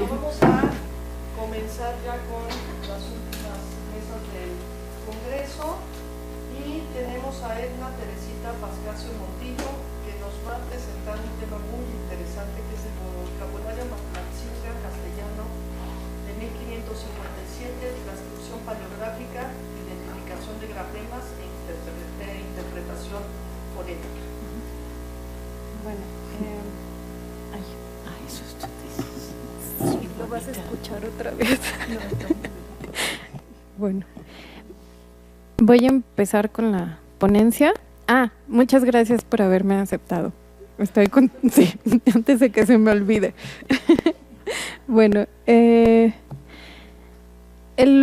Bueno, vamos a comenzar ya con las últimas mesas del Congreso y tenemos a Edna Teresita Pascasio Montillo, que nos va a presentar un tema muy interesante que es el vocabulario matlatzintla castellano de 1557, transcripción paleográfica, identificación de grafemas e interpretación fonética. Bueno, eso es chulísimo. Sí, lo vas a escuchar otra vez. Bueno, voy a empezar con la ponencia. Muchas gracias por haberme aceptado. Sí, antes de que se me olvide. Bueno, el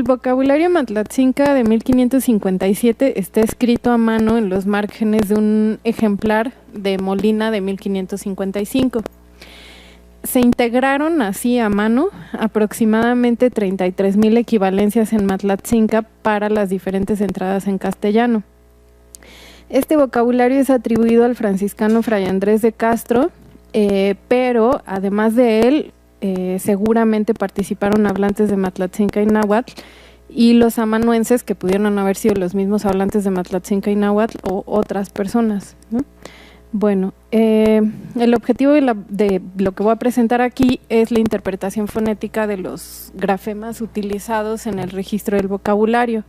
vocabulario matlatzinca de 1557 está escrito a mano en los márgenes de un ejemplar de Molina de 1555. Se integraron así a mano aproximadamente 33,000 equivalencias en matlatzinca para las diferentes entradas en castellano. Este vocabulario es atribuido al franciscano Fray Andrés de Castro, pero además de él, seguramente participaron hablantes de matlatzinca y náhuatl y los amanuenses, que pudieron haber sido los mismos hablantes de matlatzinca y náhuatl o otras personas, ¿no? Bueno, el objetivo de lo que voy a presentar aquí es la interpretación fonética de los grafemas utilizados en el registro del vocabulario.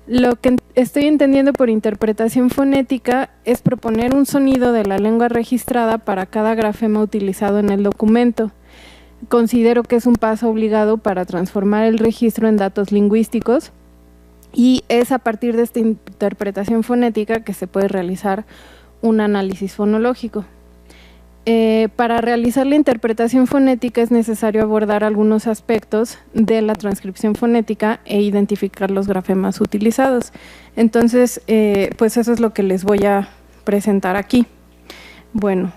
Lo que estoy entendiendo por interpretación fonética es proponer un sonido de la lengua registrada para cada grafema utilizado en el documento. Considero que es un paso obligado para transformar el registro en datos lingüísticos y es a partir de esta interpretación fonética que se puede realizar un análisis fonológico. Para realizar la interpretación fonética es necesario abordar algunos aspectos de la transcripción fonética e identificar los grafemas utilizados. Entonces, pues eso es lo que les voy a presentar aquí. Bueno,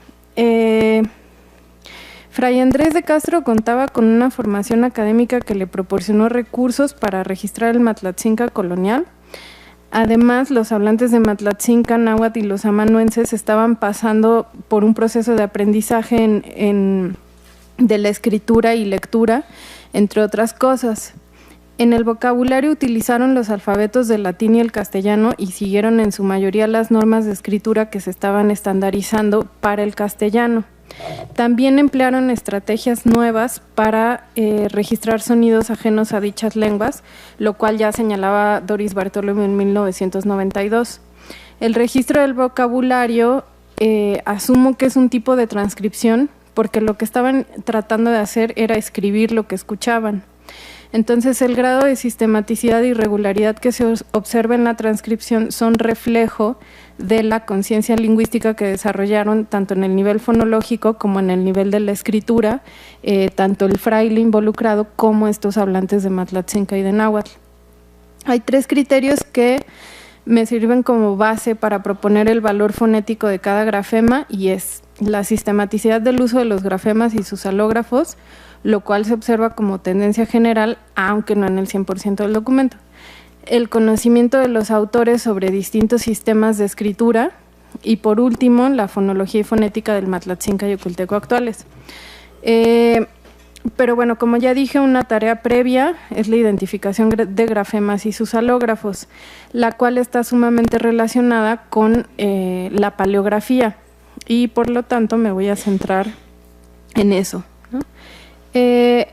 Fray Andrés de Castro contaba con una formación académica que le proporcionó recursos para registrar el matlatzinca colonial. Además, los hablantes de matlatzinca, náhuatl y los amanuenses estaban pasando por un proceso de aprendizaje de la escritura y lectura, entre otras cosas. En el vocabulario utilizaron los alfabetos del latín y el castellano y siguieron en su mayoría las normas de escritura que se estaban estandarizando para el castellano. También emplearon estrategias nuevas para registrar sonidos ajenos a dichas lenguas, lo cual ya señalaba Doris Bartholomew en 1992. El registro del vocabulario asumo que es un tipo de transcripción porque lo que estaban tratando de hacer era escribir lo que escuchaban. Entonces, el grado de sistematicidad y regularidad que se observa en la transcripción son reflejo de la conciencia lingüística que desarrollaron tanto en el nivel fonológico como en el nivel de la escritura, tanto el fraile involucrado como estos hablantes de matlatzinca y de náhuatl. Hay 3 criterios que me sirven como base para proponer el valor fonético de cada grafema y es la sistematicidad del uso de los grafemas y sus alógrafos, lo cual se observa como tendencia general, aunque no en el 100% del documento. El conocimiento de los autores sobre distintos sistemas de escritura y, por último, la fonología y fonética del matlatzinca y oculteco actuales. Pero bueno, como ya dije, una tarea previa es la identificación de grafemas y sus alógrafos, la cual está sumamente relacionada con la paleografía y, por lo tanto, me voy a centrar en eso, ¿no?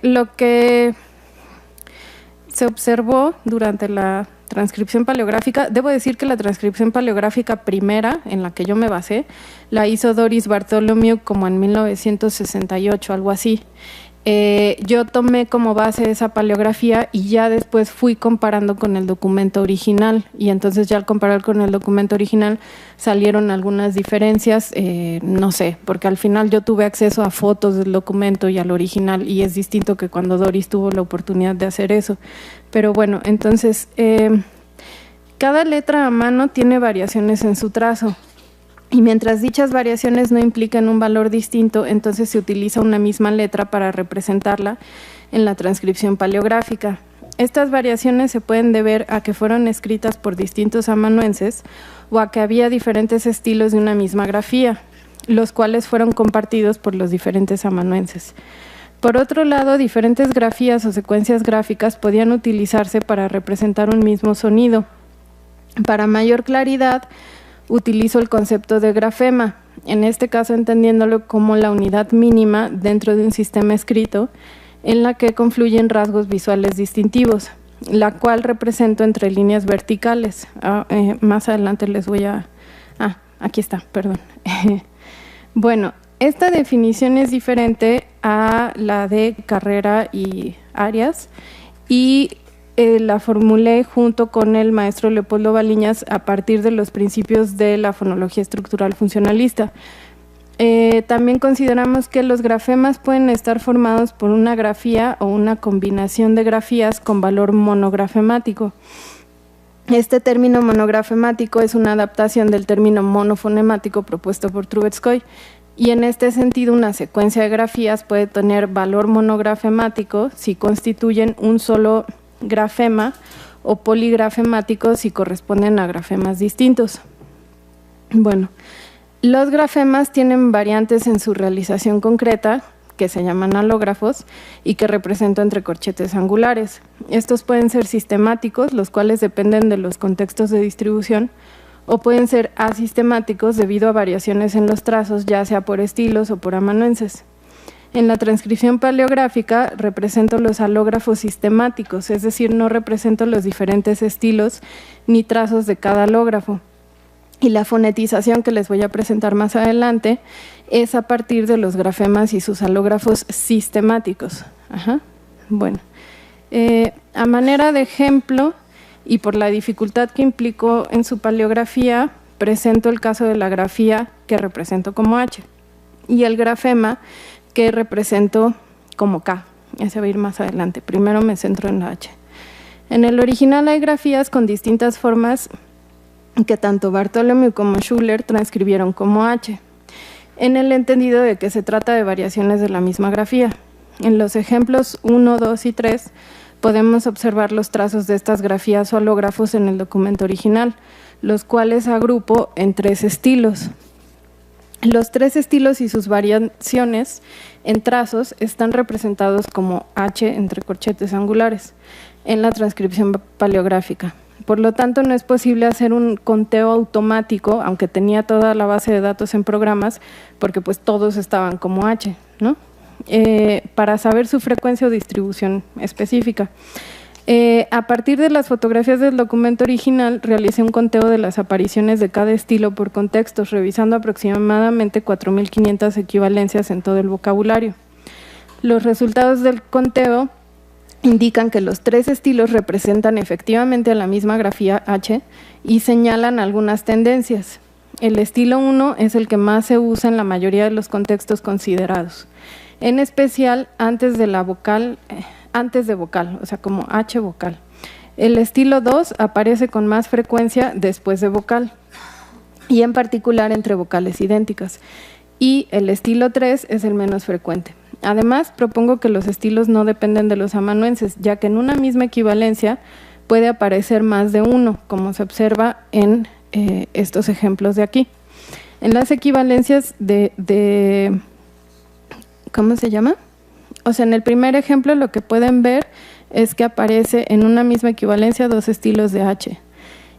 Lo que se observó durante la transcripción paleográfica, debo decir que la transcripción paleográfica primera, en la que yo me basé, la hizo Doris Bartholomew como en 1968, algo así. Yo tomé como base esa paleografía y ya después fui comparando con el documento original y entonces ya al comparar con el documento original salieron algunas diferencias, no sé, porque al final yo tuve acceso a fotos del documento y al original y es distinto que cuando Doris tuvo la oportunidad de hacer eso. Pero bueno, entonces cada letra a mano tiene variaciones en su trazo. Y mientras dichas variaciones no implican un valor distinto, entonces se utiliza una misma letra para representarla en la transcripción paleográfica. Estas variaciones se pueden deber a que fueron escritas por distintos amanuenses o a que había diferentes estilos de una misma grafía, los cuales fueron compartidos por los diferentes amanuenses. Por otro lado, diferentes grafías o secuencias gráficas podían utilizarse para representar un mismo sonido. Para mayor claridad, utilizo el concepto de grafema, en este caso entendiéndolo como la unidad mínima dentro de un sistema escrito en la que confluyen rasgos visuales distintivos, la cual represento entre líneas verticales. Más adelante les voy a... aquí está, perdón. Bueno, esta definición es diferente a la de Carrera y Arias y la formulé junto con el maestro Leopoldo Baliñas a partir de los principios de la fonología estructural funcionalista. También consideramos que los grafemas pueden estar formados por una grafía o una combinación de grafías con valor monografemático. Este término monografemático es una adaptación del término monofonemático propuesto por Trubetskoy, y en este sentido una secuencia de grafías puede tener valor monografemático si constituyen un solo grafema o poligrafemático si corresponden a grafemas distintos. Bueno, los grafemas tienen variantes en su realización concreta, que se llaman alógrafos y que represento entre corchetes angulares. Estos pueden ser sistemáticos, los cuales dependen de los contextos de distribución, o pueden ser asistemáticos debido a variaciones en los trazos, ya sea por estilos o por amanuenses. En la transcripción paleográfica represento los alógrafos sistemáticos, es decir, no represento los diferentes estilos ni trazos de cada alógrafo. Y la fonetización que les voy a presentar más adelante es a partir de los grafemas y sus alógrafos sistemáticos. Bueno, a manera de ejemplo y por la dificultad que implicó en su paleografía, presento el caso de la grafía que represento como H y el grafema que represento como K. Ese va a ir más adelante. Primero me centro en la H. En el original hay grafías con distintas formas que tanto Bartholomew como Schuller transcribieron como H, en el entendido de que se trata de variaciones de la misma grafía. En los ejemplos 1, 2 y 3 podemos observar los trazos de estas grafías o alógrafos en el documento original, los cuales agrupo en 3 estilos. Los 3 estilos y sus variaciones en trazos están representados como H entre corchetes angulares en la transcripción paleográfica. Por lo tanto, no es posible hacer un conteo automático, aunque tenía toda la base de datos en programas, porque pues todos estaban como H, ¿no? Para saber su frecuencia o distribución específica. A partir de las fotografías del documento original, realicé un conteo de las apariciones de cada estilo por contextos, revisando aproximadamente 4.500 equivalencias en todo el vocabulario. Los resultados del conteo indican que los 3 estilos representan efectivamente a la misma grafía H y señalan algunas tendencias. El estilo 1 es el que más se usa en la mayoría de los contextos considerados, en especial antes de vocal, o sea, como H vocal. El estilo 2 aparece con más frecuencia después de vocal y en particular entre vocales idénticas. Y el estilo 3 es el menos frecuente. Además, propongo que los estilos no dependen de los amanuenses, ya que en una misma equivalencia puede aparecer más de uno, como se observa en estos ejemplos de aquí. En las equivalencias ¿cómo se llama? O sea, en el primer ejemplo lo que pueden ver es que aparece en una misma equivalencia 2 estilos de H.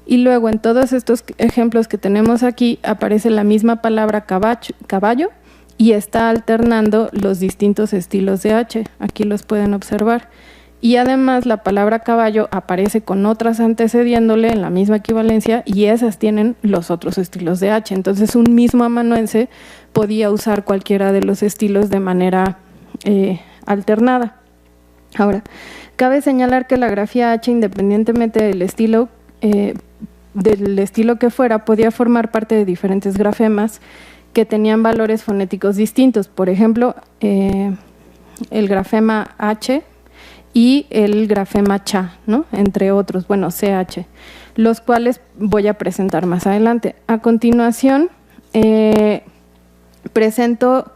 Y luego en todos estos ejemplos que tenemos aquí aparece la misma palabra caballo y está alternando los distintos estilos de H. Aquí los pueden observar. Y además la palabra caballo aparece con otras antecediéndole en la misma equivalencia y esas tienen los otros estilos de H. Entonces un mismo amanuense podía usar cualquiera de los estilos de manera alternada. Ahora, cabe señalar que la grafía H, independientemente del estilo que fuera, podía formar parte de diferentes grafemas que tenían valores fonéticos distintos. Por ejemplo, el grafema H y el grafema cha, ¿no? Entre otros, bueno, CH, los cuales voy a presentar más adelante. A continuación, presento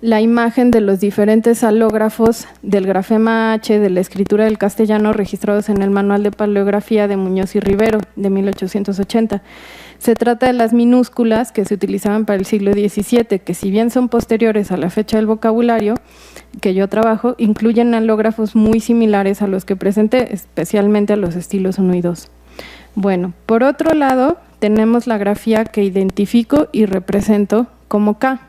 la imagen de los diferentes alógrafos del grafema H de la escritura del castellano registrados en el Manual de Paleografía de Muñoz y Rivero de 1880. Se trata de las minúsculas que se utilizaban para el siglo XVII, que si bien son posteriores a la fecha del vocabulario, que yo trabajo incluyen alógrafos muy similares a los que presenté, especialmente a los estilos 1 y 2. Bueno, por otro lado, tenemos la grafía que identifico y represento como K,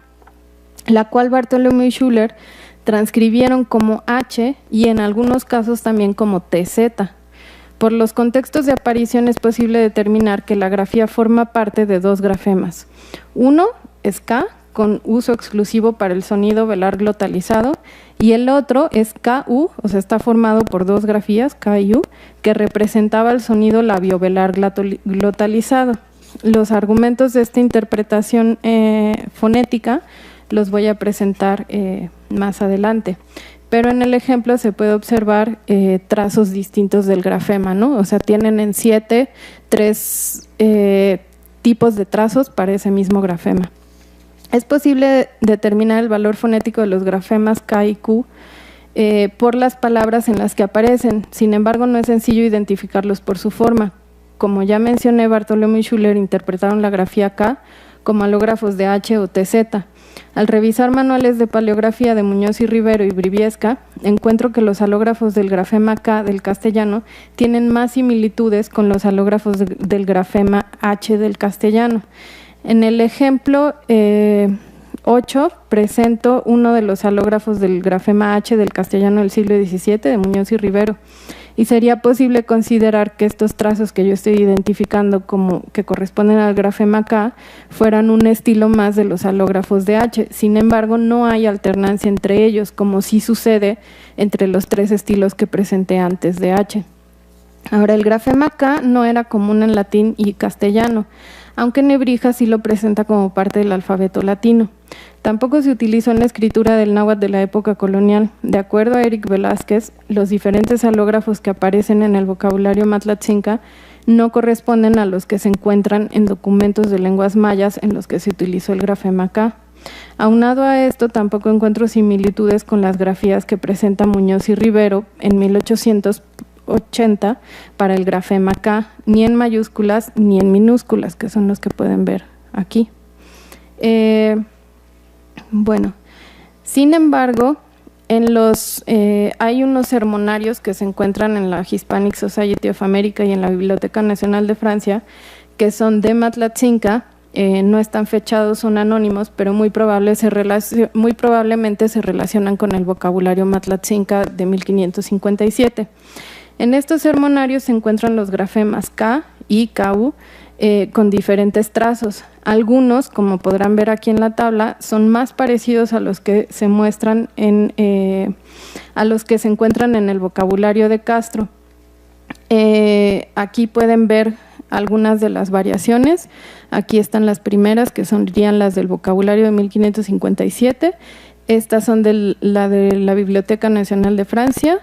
la cual Bartholomew y Schuller transcribieron como H y en algunos casos también como TZ. Por los contextos de aparición es posible determinar que la grafía forma parte de dos grafemas. Uno es K, con uso exclusivo para el sonido velar glotalizado, y el otro es KU, o sea, está formado por dos grafías, K y U, que representaba el sonido labiovelar glotalizado. Los argumentos de esta interpretación fonética los voy a presentar más adelante. Pero en el ejemplo se puede observar trazos distintos del grafema, ¿no? O sea, tienen en 7 tres tipos de trazos para ese mismo grafema. Es posible determinar el valor fonético de los grafemas K y Q por las palabras en las que aparecen. Sin embargo, no es sencillo identificarlos por su forma. Como ya mencioné, Bartholomew y Schuller interpretaron la grafía K como alógrafos de H o TZ. Al revisar manuales de paleografía de Muñoz y Rivero y Briviesca, encuentro que los alógrafos del grafema K del castellano tienen más similitudes con los alógrafos del grafema H del castellano. En el ejemplo 8 presento uno de los alógrafos del grafema H del castellano del siglo XVII de Muñoz y Rivero. Y sería posible considerar que estos trazos que yo estoy identificando como que corresponden al grafema K fueran un estilo más de los alógrafos de H. Sin embargo, no hay alternancia entre ellos, como sí sucede entre los tres estilos que presenté antes de H. Ahora, el grafema K no era común en latín y castellano, aunque Nebrija sí lo presenta como parte del alfabeto latino. Tampoco se utilizó en la escritura del náhuatl de la época colonial. De acuerdo a Eric Velázquez, los diferentes alógrafos que aparecen en el vocabulario matlatzinca no corresponden a los que se encuentran en documentos de lenguas mayas en los que se utilizó el grafema K. Aunado a esto, tampoco encuentro similitudes con las grafías que presenta Muñoz y Rivero en 1880 para el grafema K, ni en mayúsculas ni en minúsculas, que son los que pueden ver aquí. Bueno, sin embargo, hay unos sermonarios que se encuentran en la Hispanic Society of America y en la Biblioteca Nacional de Francia, que son de matlatzinca, no están fechados, son anónimos, pero muy probablemente se relacionan con el vocabulario matlatzinca de 1557. En estos sermonarios se encuentran los grafemas K y KU con diferentes trazos. Algunos, como podrán ver aquí en la tabla, son más parecidos a los que se muestran a los que se encuentran en el vocabulario de Castro. Aquí pueden ver algunas de las variaciones. Aquí están las primeras, que serían las del vocabulario de 1557. Estas son de la Biblioteca Nacional de Francia,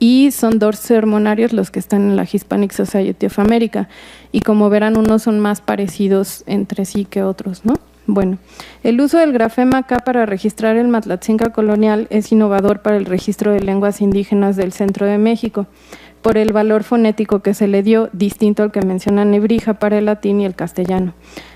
y son dos sermonarios los que están en la Hispanic Society of America, y como verán, unos son más parecidos entre sí que otros, ¿no? Bueno, el uso del grafema K para registrar el matlatzinca colonial es innovador para el registro de lenguas indígenas del centro de México, por el valor fonético que se le dio, distinto al que menciona Nebrija para el latín y el castellano.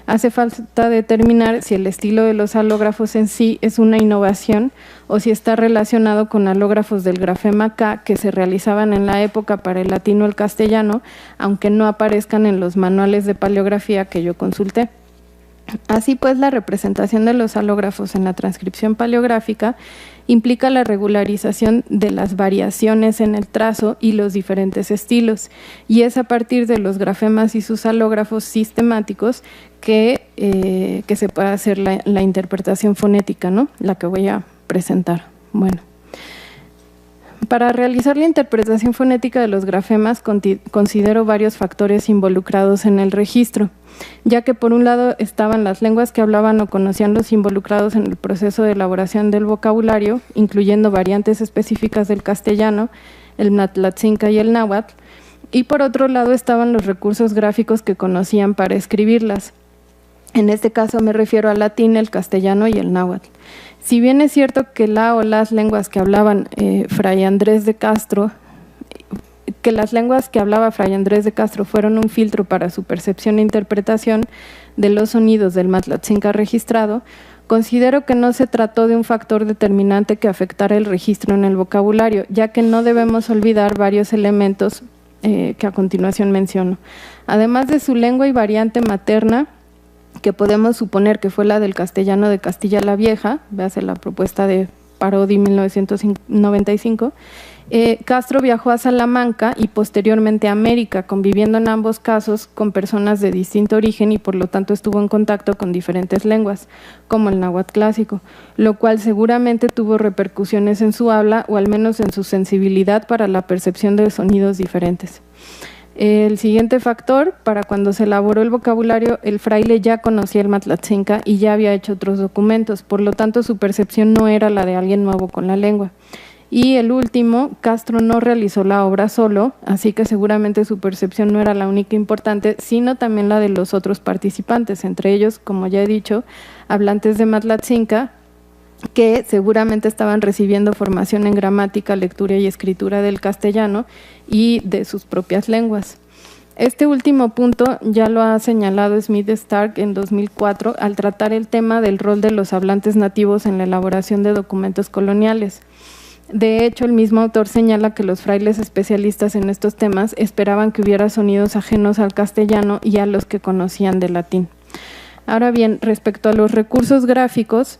Hace falta determinar si el estilo de los alógrafos en sí es una innovación o si está relacionado con alógrafos del grafema K que se realizaban en la época para el latino o el castellano, aunque no aparezcan en los manuales de paleografía que yo consulté. Así pues, la representación de los alógrafos en la transcripción paleográfica implica la regularización de las variaciones en el trazo y los diferentes estilos, y es a partir de los grafemas y sus alógrafos sistemáticos que se puede hacer la interpretación fonética, ¿no? La que voy a presentar. Bueno. Para realizar la interpretación fonética de los grafemas considero varios factores involucrados en el registro, ya que por un lado estaban las lenguas que hablaban o conocían los involucrados en el proceso de elaboración del vocabulario, incluyendo variantes específicas del castellano, el matlatzinca y el náhuatl, y por otro lado estaban los recursos gráficos que conocían para escribirlas. En este caso me refiero al latín, el castellano y el náhuatl. Si bien es cierto que la o las lenguas que hablaban Fray Andrés de Castro, que las lenguas que hablaba Fray Andrés de Castro fueron un filtro para su percepción e interpretación de los sonidos del matlatzinca registrado, Considero que no se trató de un factor determinante que afectara el registro en el vocabulario, ya que no debemos olvidar varios elementos que a continuación menciono. Además de su lengua y variante materna, que podemos suponer que fue la del castellano de Castilla la Vieja, véase la propuesta de Parodi 1995, Castro viajó a Salamanca y posteriormente a América, conviviendo en ambos casos con personas de distinto origen y por lo tanto estuvo en contacto con diferentes lenguas, como el náhuatl clásico, lo cual seguramente tuvo repercusiones en su habla o al menos en su sensibilidad para la percepción de sonidos diferentes. El siguiente factor, para cuando se elaboró el vocabulario, el fraile ya conocía el Matlatzinca y ya había hecho otros documentos, por lo tanto su percepción no era la de alguien nuevo con la lengua. Y el último, Castro no realizó la obra solo, así que seguramente su percepción no era la única importante, sino también la de los otros participantes, entre ellos, como ya he dicho, hablantes de Matlatzinca, que seguramente estaban recibiendo formación en gramática, lectura y escritura del castellano y de sus propias lenguas. Este último punto ya lo ha señalado Smith Stark en 2004 al tratar el tema del rol de los hablantes nativos en la elaboración de documentos coloniales. De hecho, el mismo autor señala que los frailes especialistas en estos temas esperaban que hubiera sonidos ajenos al castellano y a los que conocían del latín. Ahora bien, respecto a los recursos gráficos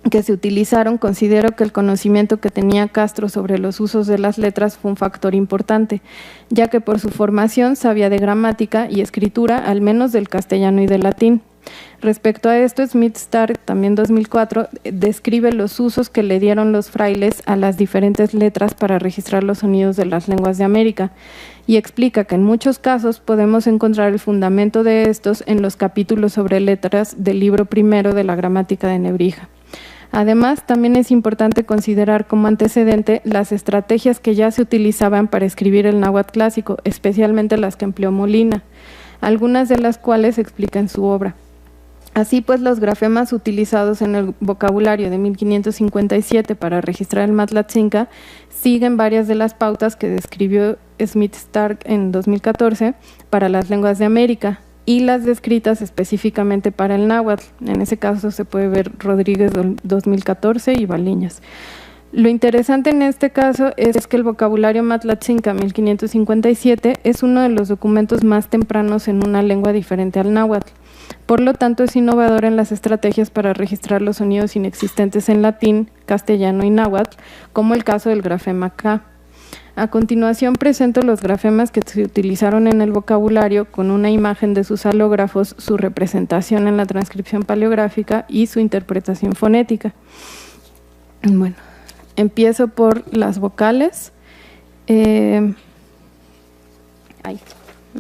que se utilizaron, considero que el conocimiento que tenía Castro sobre los usos de las letras fue un factor importante, ya que por su formación sabía de gramática y escritura, al menos del castellano y del latín. Respecto a esto, Smith Stark, también 2004, describe los usos que le dieron los frailes a las diferentes letras para registrar los sonidos de las lenguas de América y explica que en muchos casos podemos encontrar el fundamento de estos en los capítulos sobre letras del libro primero de la gramática de Nebrija. Además, también es importante considerar como antecedente las estrategias que ya se utilizaban para escribir el náhuatl clásico, especialmente las que empleó Molina, algunas de las cuales explica en su obra. Así pues, los grafemas utilizados en el vocabulario de 1557 para registrar el Matlatzinca siguen varias de las pautas que describió Smith Stark en 2014 para las lenguas de América y las descritas específicamente para el náhuatl. En ese caso se puede ver Rodríguez 2014 y Baliñas. Lo interesante en este caso es que el vocabulario Matlatzinca 1557 es uno de los documentos más tempranos en una lengua diferente al náhuatl. Por lo tanto, es innovador en las estrategias para registrar los sonidos inexistentes en latín, castellano y náhuatl, como el caso del grafema K. A continuación presento los grafemas que se utilizaron en el vocabulario con una imagen de sus alógrafos, su representación en la transcripción paleográfica y su interpretación fonética. Bueno, empiezo por las vocales. Me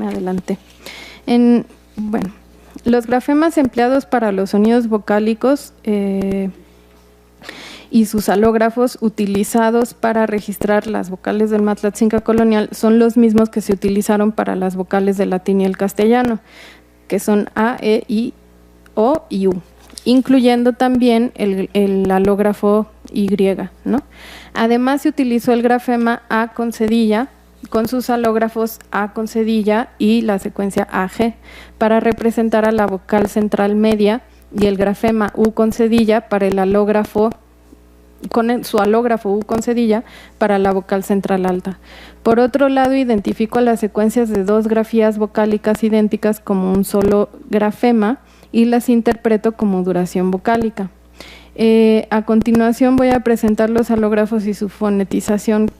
adelanté. Bueno, los grafemas empleados para los sonidos vocálicos y sus alógrafos utilizados para registrar las vocales del Matlatzinca colonial son los mismos que se utilizaron para las vocales del latín y el castellano, que son A, E, I, O y U, incluyendo también el alógrafo Y, ¿no? Además, se utilizó el grafema A con cedilla, con sus alógrafos A con cedilla y la secuencia AG, para representar a la vocal central media, y el grafema U con cedilla para el alógrafo, con su alógrafo U con cedilla para la vocal central alta. Por otro lado, identifico las secuencias de dos grafías vocálicas idénticas como un solo grafema y las interpreto como duración vocálica. A continuación voy a presentar los alógrafos y su fonetización,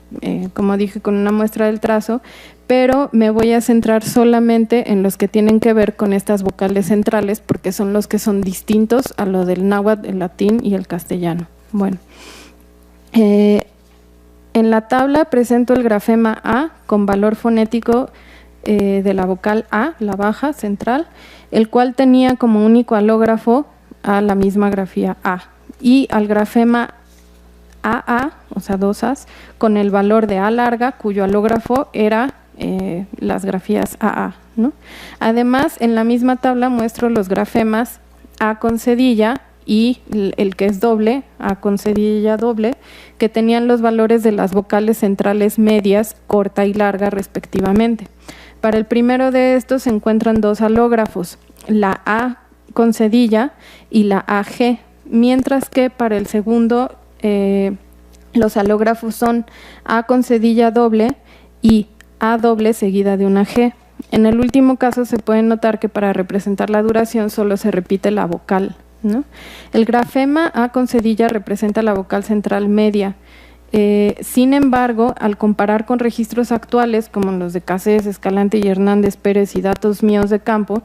como dije, con una muestra del trazo, pero me voy a centrar solamente en los que tienen que ver con estas vocales centrales, porque son los que son distintos a lo del náhuatl, el latín y el castellano. Bueno, en la tabla presento el grafema A con valor fonético de la vocal A, la baja central, el cual tenía como único alógrafo a la misma grafía A, y al grafema AA, o sea, dos As, con el valor de A larga, cuyo alógrafo era las grafías AA, ¿no? Además, en la misma tabla muestro los grafemas A con cedilla y el que es doble, A con cedilla doble, que tenían los valores de las vocales centrales medias, corta y larga respectivamente. Para el primero de estos se encuentran dos alógrafos, la A con cedilla y la AG, mientras que para el segundo los alógrafos son A con cedilla doble y A doble seguida de una G. En el último caso se puede notar que para representar la duración solo se repite la vocal, ¿no? El grafema A con cedilla representa la vocal central media. Sin embargo, al comparar con registros actuales como los de Cassés, Escalante y Hernández Pérez y datos míos de campo,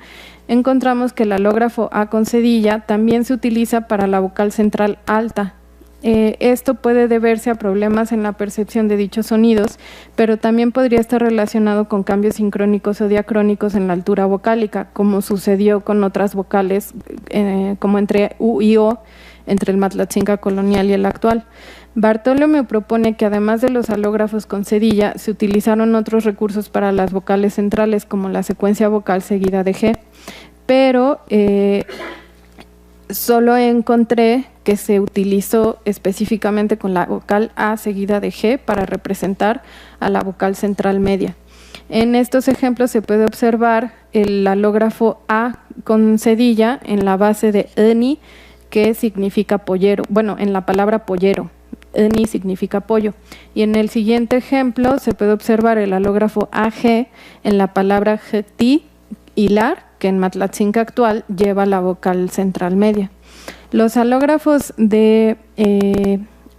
encontramos que el alógrafo A con cedilla también se utiliza para la vocal central alta. Esto puede deberse a problemas en la percepción de dichos sonidos, pero también podría estar relacionado con cambios sincrónicos o diacrónicos en la altura vocálica, como sucedió con otras vocales, como entre U y O, entre el Matlatzinca colonial y el actual. Bartolomeu propone que además de los alógrafos con cedilla, se utilizaron otros recursos para las vocales centrales, como la secuencia vocal seguida de G, pero solo encontré que se utilizó específicamente con la vocal A seguida de G para representar a la vocal central media. En estos ejemplos se puede observar el alógrafo A con cedilla en la base de eni, que significa pollero, bueno, en la palabra pollero. Eni significa pollo. Y en el siguiente ejemplo se puede observar el alógrafo AG en la palabra jeti, hilar, que en Matlatzinca actual lleva la vocal central media. Los alógrafos de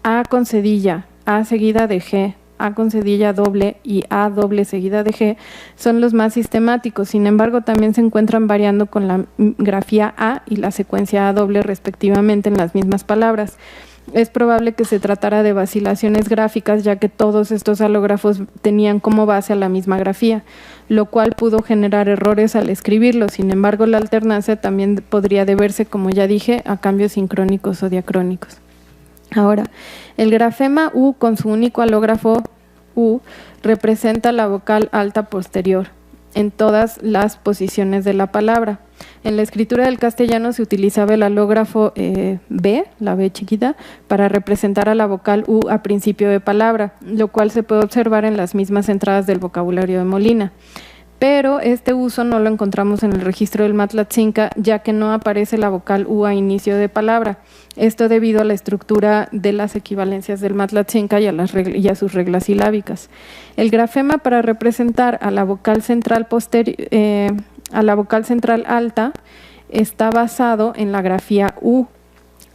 A con cedilla, A seguida de G, A con cedilla doble y A doble seguida de G son los más sistemáticos. Sin embargo, también se encuentran variando con la grafía A y la secuencia A doble respectivamente en las mismas palabras. Es probable que se tratara de vacilaciones gráficas, ya que todos estos alógrafos tenían como base a la misma grafía, lo cual pudo generar errores al escribirlo. Sin embargo, la alternancia también podría deberse, como ya dije, a cambios sincrónicos o diacrónicos. Ahora, el grafema U con su único alógrafo U representa la vocal alta posterior en todas las posiciones de la palabra. En la escritura del castellano se utilizaba el alógrafo B, la B chiquita, para representar a la vocal U a principio de palabra, lo cual se puede observar en las mismas entradas del vocabulario de Molina. Pero este uso no lo encontramos en el registro del Matlatzinca, ya que no aparece la vocal U a inicio de palabra. Esto debido a la estructura de las equivalencias del Matlatzinca y a sus reglas silábicas. El grafema para representar a la vocal central alta está basado en la grafía U,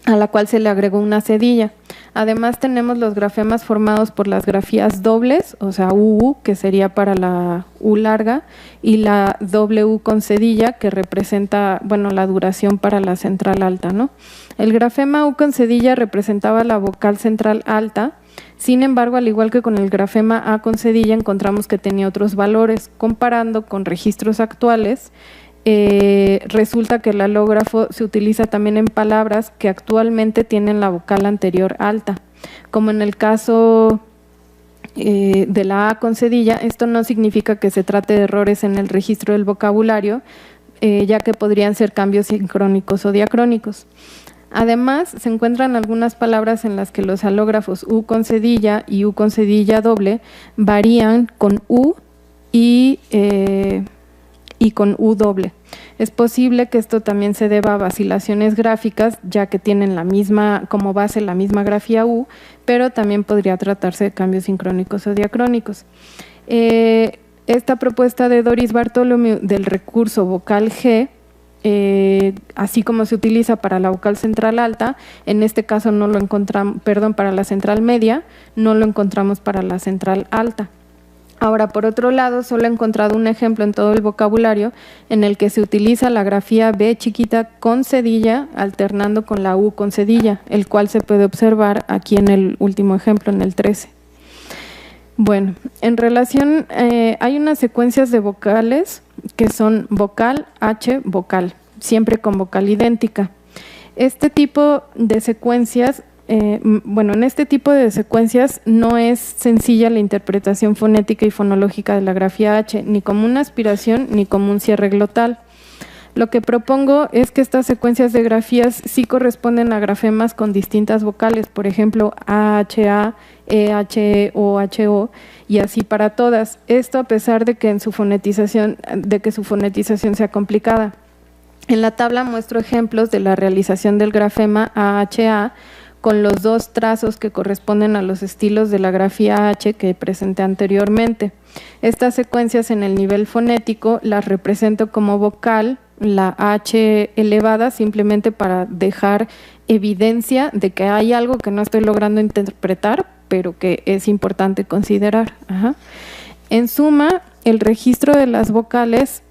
a la cual se le agregó una cedilla. Además tenemos los grafemas formados por las grafías dobles, o sea UU, que sería para la U larga, y la W con cedilla, que representa, bueno, la duración para la central alta, ¿no? El grafema U con cedilla representaba la vocal central alta. Sin embargo, al igual que con el grafema A con cedilla, encontramos que tenía otros valores. Comparando con registros actuales, resulta que el alógrafo se utiliza también en palabras que actualmente tienen la vocal anterior alta. Como en el caso de la A con cedilla, esto no significa que se trate de errores en el registro del vocabulario, ya que podrían ser cambios sincrónicos o diacrónicos. Además, se encuentran algunas palabras en las que los alógrafos U con cedilla y U con cedilla doble varían con U y con U doble. Es posible que esto también se deba a vacilaciones gráficas, ya que tienen la misma, como base la misma grafía U, pero también podría tratarse de cambios sincrónicos o diacrónicos. Esta propuesta de Doris Bartolomeu del recurso vocal G, así como se utiliza para la vocal central alta, en este caso no lo encontramos, perdón, para la central media, no lo encontramos para la central alta. Ahora, por otro lado, solo he encontrado un ejemplo en todo el vocabulario en el que se utiliza la grafía B chiquita con cedilla alternando con la U con cedilla, el cual se puede observar aquí en el último ejemplo, en el 13. Bueno, en relación, hay unas secuencias de vocales que son vocal, H, vocal, siempre con vocal idéntica. Este tipo de secuencias, en este tipo de secuencias no es sencilla la interpretación fonética y fonológica de la grafía H, ni como una aspiración ni como un cierre glotal. Lo que propongo es que estas secuencias de grafías sí corresponden a grafemas con distintas vocales, por ejemplo, AHA, EHE o HO, y así para todas. Esto a pesar de que su fonetización sea complicada. En la tabla muestro ejemplos de la realización del grafema AHA con los dos trazos que corresponden a los estilos de la grafía H que presenté anteriormente. Estas secuencias en el nivel fonético las represento como vocal, la H elevada, simplemente para dejar evidencia de que hay algo que no estoy logrando interpretar, pero que es importante considerar. En suma, el registro de las vocales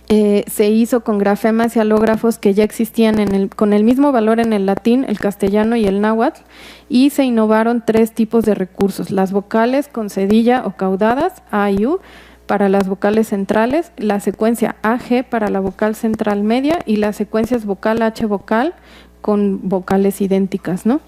se hizo con grafemas y alógrafos que ya existían con el mismo valor en el latín, el castellano y el náhuatl, y se innovaron 3 tipos de recursos: las vocales con cedilla o caudadas, A y U, para las vocales centrales, la secuencia AG para la vocal central media y las secuencias vocal H vocal con vocales idénticas, ¿no?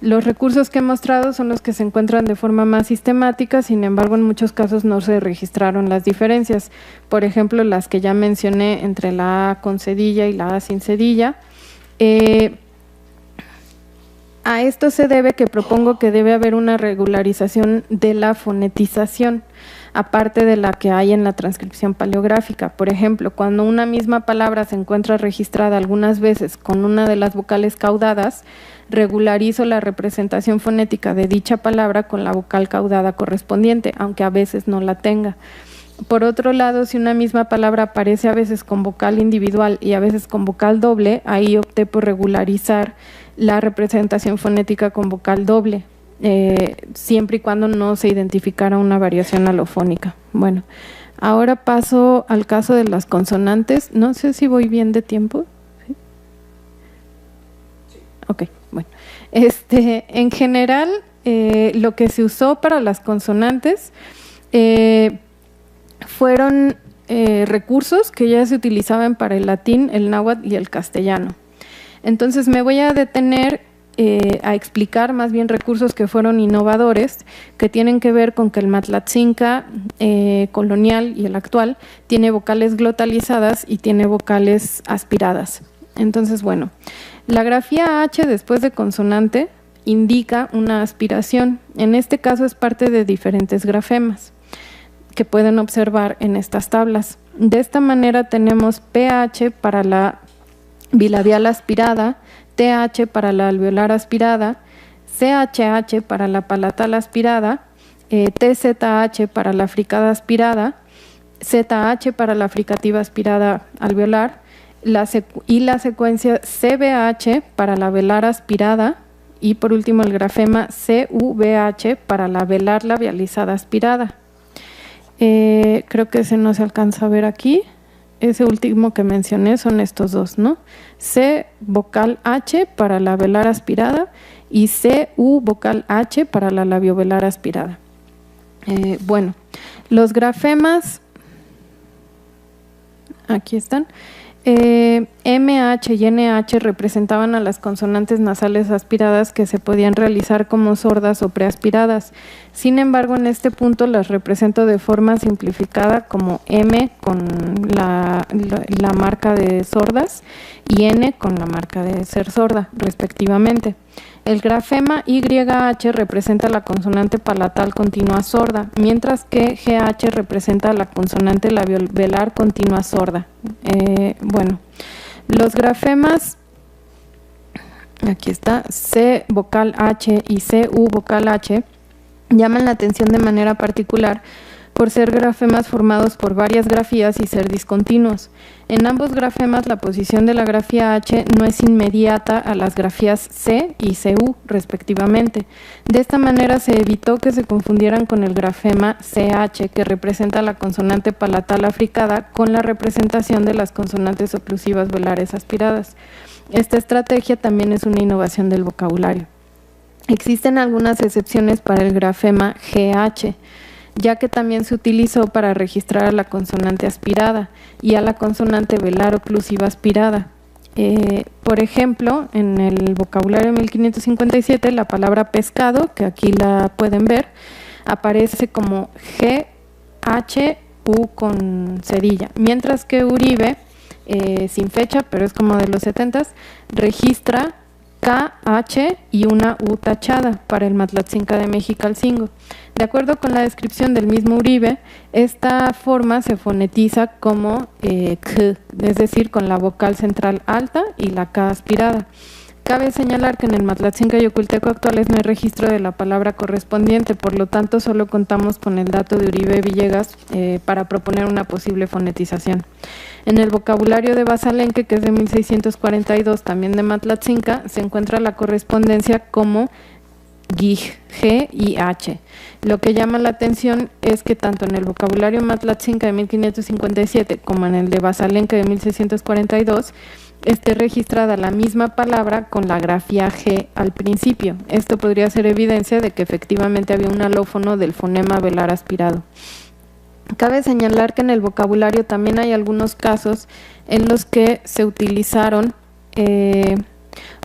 Los recursos que he mostrado son los que se encuentran de forma más sistemática, sin embargo, en muchos casos no se registraron las diferencias. Por ejemplo, las que ya mencioné entre la A con cedilla y la A sin cedilla. A esto se debe que propongo que debe haber una regularización de la fonetización, aparte de la que hay en la transcripción paleográfica. Por ejemplo, cuando una misma palabra se encuentra registrada algunas veces con una de las vocales caudadas, regularizo la representación fonética de dicha palabra con la vocal caudada correspondiente, aunque a veces no la tenga. Por otro lado, si una misma palabra aparece a veces con vocal individual y a veces con vocal doble, ahí opté por regularizar la representación fonética con vocal doble, siempre y cuando no se identificara una variación alofónica. Bueno, ahora paso al caso de las consonantes. No sé si voy bien de tiempo. ¿Sí? Ok, bueno. En general, lo que se usó para las consonantes fueron recursos que ya se utilizaban para el latín, el náhuatl y el castellano. Entonces me voy a detener a explicar más bien recursos que fueron innovadores, que tienen que ver con que el Matlatzinca colonial y el actual tiene vocales glotalizadas y tiene vocales aspiradas. Entonces, bueno, la grafía H después de consonante indica una aspiración. En este caso es parte de diferentes grafemas que pueden observar en estas tablas. De esta manera tenemos PH para la bilabial aspirada, TH para la alveolar aspirada, CHH para la palatal aspirada, TZH para la fricada aspirada, ZH para la fricativa aspirada alveolar, y la secuencia CBH para la velar aspirada, y por último el grafema CVH para la velar labializada aspirada. Creo que ese no se alcanza a ver aquí. Ese último que mencioné son estos dos, ¿no? C vocal H para la velar aspirada y CU vocal H para la labiovelar aspirada. Bueno, los grafemas, aquí están. MH y NH representaban a las consonantes nasales aspiradas que se podían realizar como sordas o preaspiradas. Sin embargo, en este punto las represento de forma simplificada como M con la marca de sordas y N con la marca de ser sorda, respectivamente. El grafema YH representa la consonante palatal continua sorda, mientras que GH representa la consonante labiovelar continua sorda. Bueno, los grafemas, aquí está, C vocal H y CU vocal H, llaman la atención de manera particular por ser grafemas formados por varias grafías y ser discontinuos. En ambos grafemas la posición de la grafía H no es inmediata a las grafías C y CU, respectivamente. De esta manera se evitó que se confundieran con el grafema CH, que representa la consonante palatal africada, con la representación de las consonantes oclusivas velares aspiradas. Esta estrategia también es una innovación del vocabulario. Existen algunas excepciones para el grafema GH, ya que también se utilizó para registrar a la consonante aspirada y a la consonante velar oclusiva aspirada. Por ejemplo, en el vocabulario 1557, la palabra pescado, que aquí la pueden ver, aparece como GHU con cedilla, mientras que Uribe, sin fecha, pero es como de los 70s, registra KH y una U tachada para el Matlatzinca de Mexicalcingo. De acuerdo con la descripción del mismo Uribe, esta forma se fonetiza como K, es decir, con la vocal central alta y la K aspirada. Cabe señalar que en el Matlatzinca y Oculteco actuales no hay registro de la palabra correspondiente, por lo tanto solo contamos con el dato de Uribe Villegas para proponer una posible fonetización. En el vocabulario de Basalenque, que es de 1642, también de Matlatzinca, se encuentra la correspondencia como Gij, G y H. Lo que llama la atención es que tanto en el vocabulario Matlatzinca de 1557 como en el de Basalenque de 1642 esté registrada la misma palabra con la grafía G al principio. Esto podría ser evidencia de que efectivamente había un alófono del fonema velar aspirado. Cabe señalar que en el vocabulario también hay algunos casos en los que se utilizaron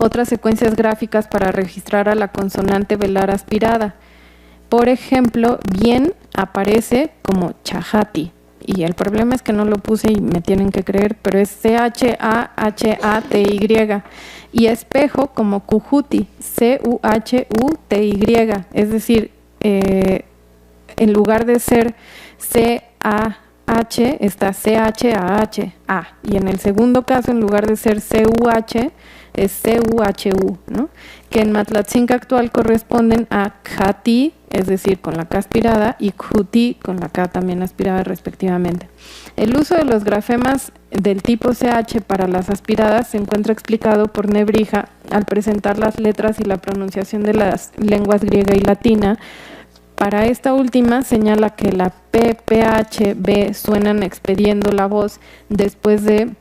otras secuencias gráficas para registrar a la consonante velar aspirada. Por ejemplo, bien aparece como chajati. Y el problema es que no lo puse y me tienen que creer, pero es C-H-A-H-A-T-Y. Y espejo como cujuti, C-U-H-U-T-Y. Es decir, en lugar de ser C-A-H, está C-H-A-H-A. Y en el segundo caso, en lugar de ser C-U-H, es C-U-H-U, ¿no? Que en Matlatzinca actual corresponden a Kati, es decir, con la K aspirada, y Khuti, con la K también aspirada respectivamente. El uso de los grafemas del tipo CH para las aspiradas se encuentra explicado por Nebrija al presentar las letras y la pronunciación de las lenguas griega y latina. Para esta última señala que la P, PH, B suenan expediendo la voz después de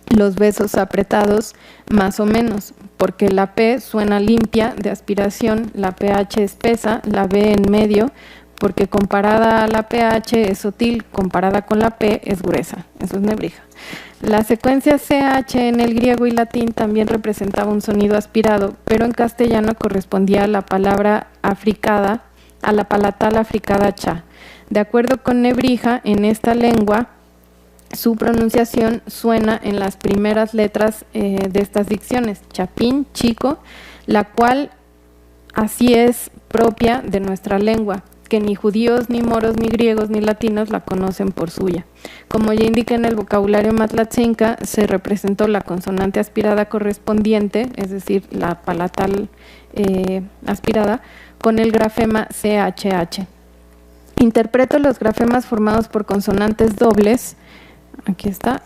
los besos apretados más o menos, porque la P suena limpia de aspiración, la PH espesa, la B en medio, porque comparada a la PH es sutil, comparada con la P es gruesa. Eso es Nebrija. La secuencia CH en el griego y latín también representaba un sonido aspirado, pero en castellano correspondía a la palabra africada, a la palatal africada cha. De acuerdo con Nebrija, en esta lengua su pronunciación suena en las primeras letras de estas dicciones, chapín, chico, la cual así es propia de nuestra lengua, que ni judíos, ni moros, ni griegos, ni latinos la conocen por suya. Como ya indica en el vocabulario Matlatzinca, se representó la consonante aspirada correspondiente, es decir, la palatal aspirada, con el grafema CHH. Interpreto los grafemas formados por consonantes dobles, aquí está,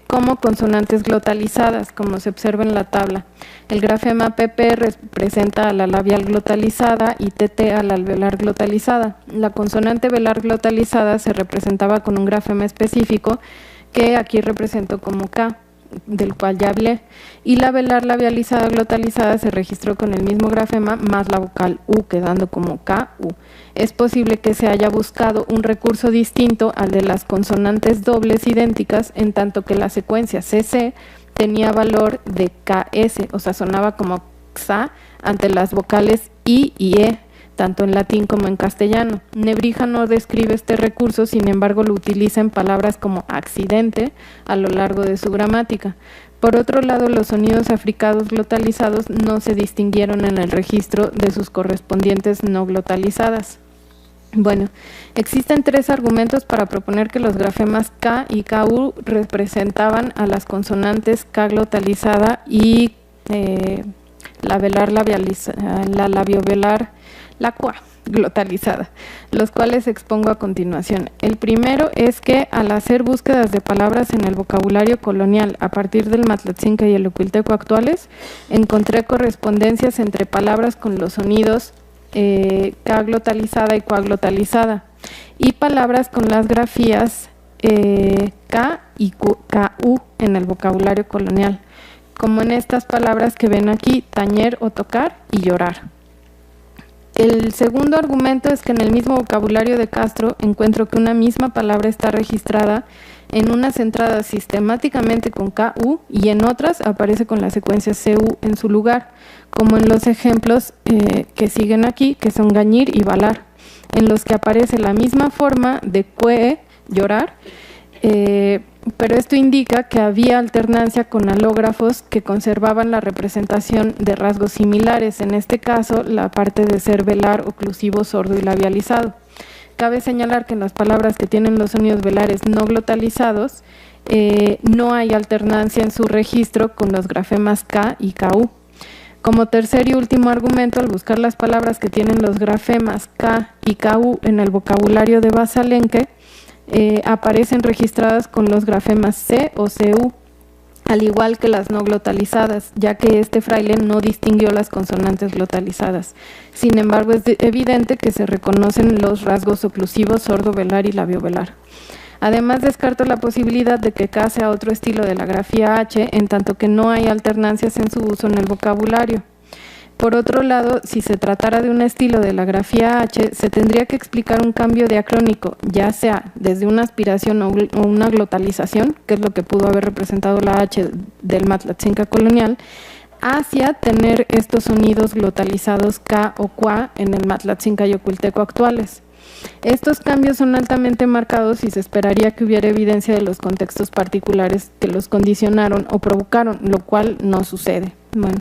como consonantes glotalizadas, como se observa en la tabla. El grafema PP representa a la labial glotalizada y TT a la alveolar glotalizada. La consonante velar glotalizada se representaba con un grafema específico que aquí represento como K, del cual ya hablé, y la velar labializada glotalizada se registró con el mismo grafema más la vocal U, quedando como KU. Es posible que se haya buscado un recurso distinto al de las consonantes dobles idénticas, en tanto que la secuencia CC tenía valor de KS, o sea, sonaba como XA ante las vocales I y E, tanto en latín como en castellano. Nebrija no describe este recurso, sin embargo lo utiliza en palabras como accidente a lo largo de su gramática. Por otro lado, los sonidos africados glotalizados no se distinguieron en el registro de sus correspondientes no glotalizadas. Bueno, existen tres argumentos para proponer que los grafemas K y KU representaban a las consonantes K glotalizada y la labiovelar, la QA glotalizada, los cuales expongo a continuación. El primero es que al hacer búsquedas de palabras en el vocabulario colonial a partir del Matlatzinca y el Oculteco actuales, encontré correspondencias entre palabras con los sonidos K glotalizada y QA glotalizada y palabras con las grafías K y KU en el vocabulario colonial, como en estas palabras que ven aquí, tañer o tocar y llorar. El segundo argumento es que en el mismo vocabulario de Castro encuentro que una misma palabra está registrada en unas entradas sistemáticamente con KU y en otras aparece con la secuencia CU en su lugar, como en los ejemplos que siguen aquí, que son gañir y balar, en los que aparece la misma forma de cue, llorar, pero esto indica que había alternancia con alógrafos que conservaban la representación de rasgos similares, en este caso la parte de ser velar, oclusivo, sordo y labializado. Cabe señalar que en las palabras que tienen los sonidos velares no glotalizados, no hay alternancia en su registro con los grafemas K y KU. Como tercer y último argumento, al buscar las palabras que tienen los grafemas K y KU en el vocabulario de Basalenque, aparecen registradas con los grafemas C o CU, al igual que las no glotalizadas, ya que este fraile no distinguió las consonantes glotalizadas. Sin embargo, es evidente que se reconocen los rasgos oclusivos, sordo, velar y labiovelar. Además, descarto la posibilidad de que K sea otro estilo de la grafía H, en tanto que no hay alternancias en su uso en el vocabulario. Por otro lado, si se tratara de un estilo de la grafía H, se tendría que explicar un cambio diacrónico, ya sea desde una aspiración o una glotalización, que es lo que pudo haber representado la H del Matlatzinca colonial, hacia tener estos sonidos glotalizados K o Qua en el Matlatzinca yoculteco actuales. Estos cambios son altamente marcados y se esperaría que hubiera evidencia de los contextos particulares que los condicionaron o provocaron, lo cual no sucede. Bueno,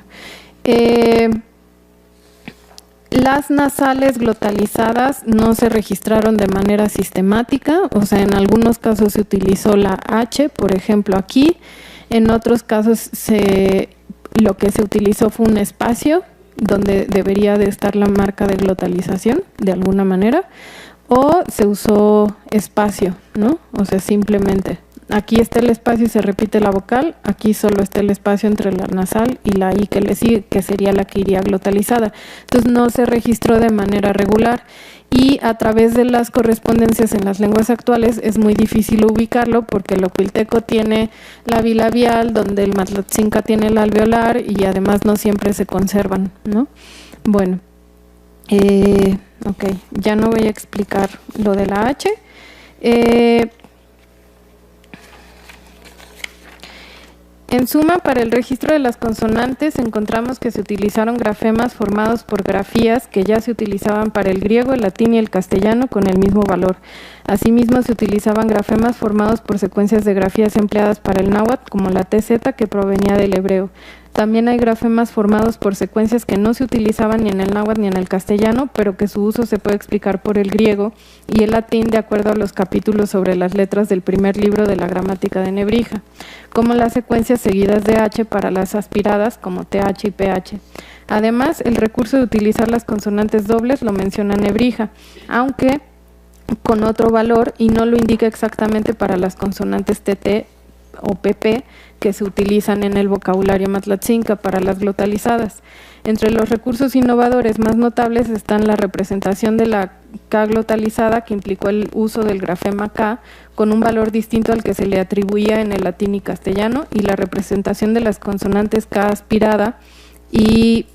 las nasales glotalizadas no se registraron de manera sistemática, o sea, en algunos casos se utilizó la H, por ejemplo aquí, en otros casos lo que se utilizó fue un espacio donde debería de estar la marca de glotalización, de alguna manera, o se usó espacio, ¿no? O sea, simplemente aquí está el espacio y se repite la vocal, aquí solo está el espacio entre la nasal y la I que le sigue, que sería la que iría glotalizada. Entonces no se registró de manera regular y a través de las correspondencias en las lenguas actuales es muy difícil ubicarlo porque el oquilteco tiene la bilabial, donde el Matlatzinca tiene el alveolar y además no siempre se conservan, ¿no? Bueno, ok, ya no voy a explicar lo de la H. En suma, para el registro de las consonantes encontramos que se utilizaron grafemas formados por grafías que ya se utilizaban para el griego, el latín y el castellano con el mismo valor. Asimismo, se utilizaban grafemas formados por secuencias de grafías empleadas para el náhuatl, como la TZ que provenía del hebreo. También hay grafemas formados por secuencias que no se utilizaban ni en el náhuatl ni en el castellano, pero que su uso se puede explicar por el griego y el latín de acuerdo a los capítulos sobre las letras del primer libro de la gramática de Nebrija, como las secuencias seguidas de H para las aspiradas como TH y PH. Además, el recurso de utilizar las consonantes dobles lo menciona Nebrija, aunque con otro valor y no lo indica exactamente para las consonantes TT o PP que se utilizan en el vocabulario matlatzinca para las glotalizadas. Entre los recursos innovadores más notables están la representación de la K glotalizada, que implicó el uso del grafema K con un valor distinto al que se le atribuía en el latín y castellano, y la representación de las consonantes K aspirada y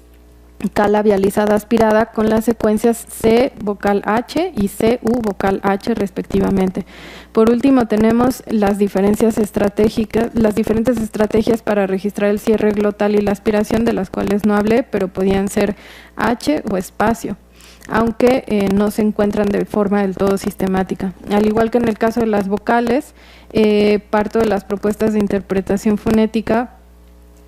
K labializada aspirada con las secuencias C vocal H y CU vocal H respectivamente. Por último tenemos las diferentes estrategias para registrar el cierre glotal y la aspiración, de las cuales no hablé, pero podían ser H o espacio, aunque no se encuentran de forma del todo sistemática. Al igual que en el caso de las vocales, parto de las propuestas de interpretación fonética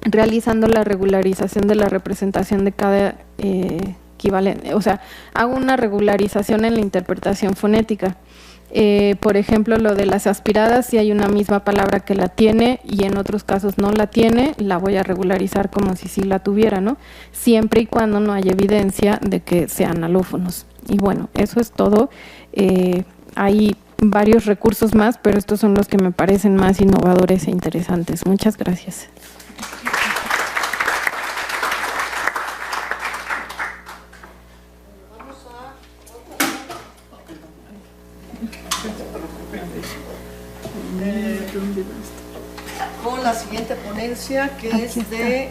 realizando la regularización de la representación de cada equivalente, o sea, hago una regularización en la interpretación fonética. Por ejemplo, lo de las aspiradas, si hay una misma palabra que la tiene y en otros casos no la tiene, la voy a regularizar como si sí la tuviera, ¿no? Siempre y cuando no haya evidencia de que sean alófonos. Y bueno, eso es todo. Hay varios recursos más, pero estos son los que me parecen más innovadores e interesantes. Muchas gracias. Con la siguiente ponencia, que es de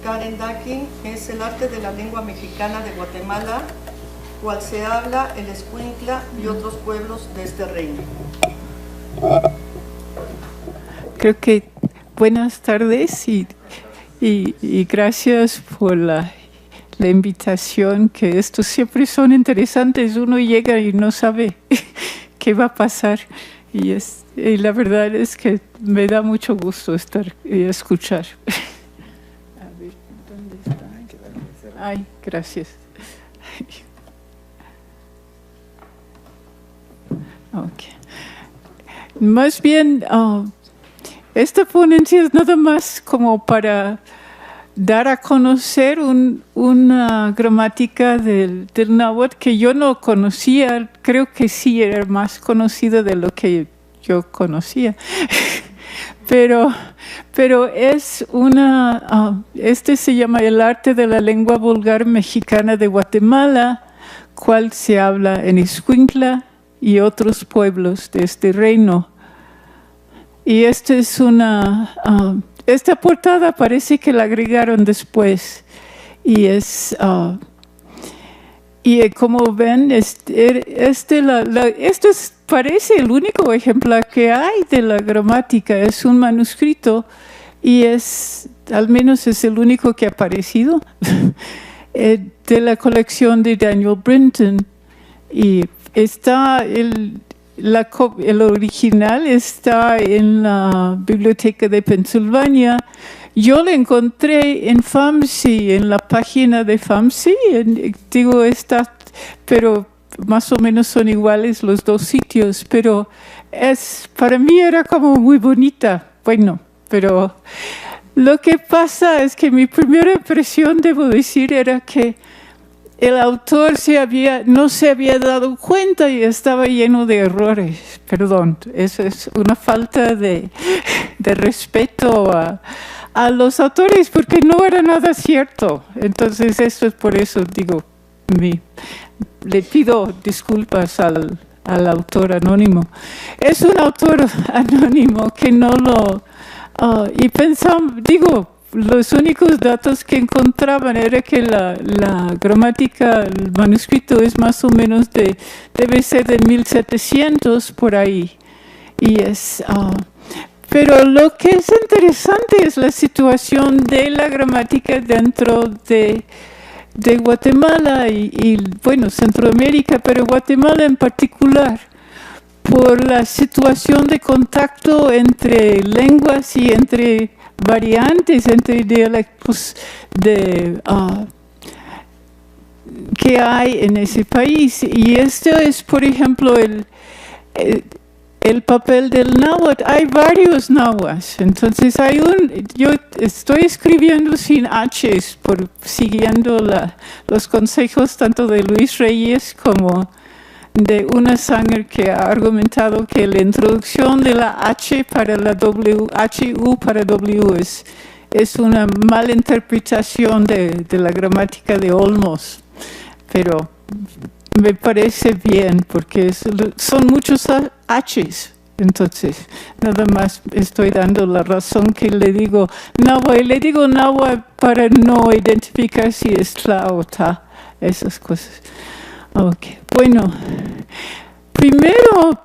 Karen Dakin, es el arte de la lengua mexicana de Guatemala, cual se habla el Escuintla y otros pueblos de este reino. Creo que buenas tardes y gracias por la invitación, que estos siempre son interesantes. Uno llega y no sabe qué va a pasar. y la verdad es que me da mucho gusto estar y escuchar. A ver, ¿dónde está? Ay, gracias. Okay. Más bien, esta ponencia es nada más como para dar a conocer una gramática del náhuatl que yo no conocía. Creo que sí era más conocida de lo que yo conocía. Pero es este se llama El arte de la lengua vulgar mexicana de Guatemala, cual se habla en Escuintla y otros pueblos de este reino. Y esta es esta portada parece que la agregaron después. Y como ven, parece el único ejemplar que hay de la gramática. Es un manuscrito y al menos es el único que ha aparecido de la colección de Daniel Brinton. Y está el original está en la Biblioteca de Pensilvania. Yo lo encontré en FAMSI, en la página de FAMSI. Pero más o menos son iguales los dos sitios. Pero para mí era como muy bonita. Bueno, pero lo que pasa es que mi primera impresión, debo decir, era que el autor no se había dado cuenta y estaba lleno de errores. Perdón, eso es una falta de respeto a los autores, porque no era nada cierto. Entonces, eso es por eso, digo, le pido disculpas al autor anónimo. Es un autor anónimo que no lo... y pensamos, los únicos datos que encontraban era que la gramática, el manuscrito es más o menos debe ser de 1700 por ahí. Pero lo que es interesante es la situación de la gramática dentro de Guatemala y bueno, Centroamérica, pero Guatemala en particular, por la situación de contacto entre lenguas y entre variantes, entre dialectos que hay en ese país. Y esto es, por ejemplo, el papel del náhuatl. Hay varios náhuatls. Entonces yo estoy escribiendo sin H's, siguiendo los consejos tanto de Luis Reyes como de Una Sanger, que ha argumentado que la introducción de la H para la W, HU para W es una mala interpretación de la gramática de Olmos. Pero me parece bien porque son muchos H's. Entonces, nada más estoy dando la razón que le digo náhuatl. Le digo náhuatl para no identificar si es tla o ta, esas cosas. Okay. Bueno, primero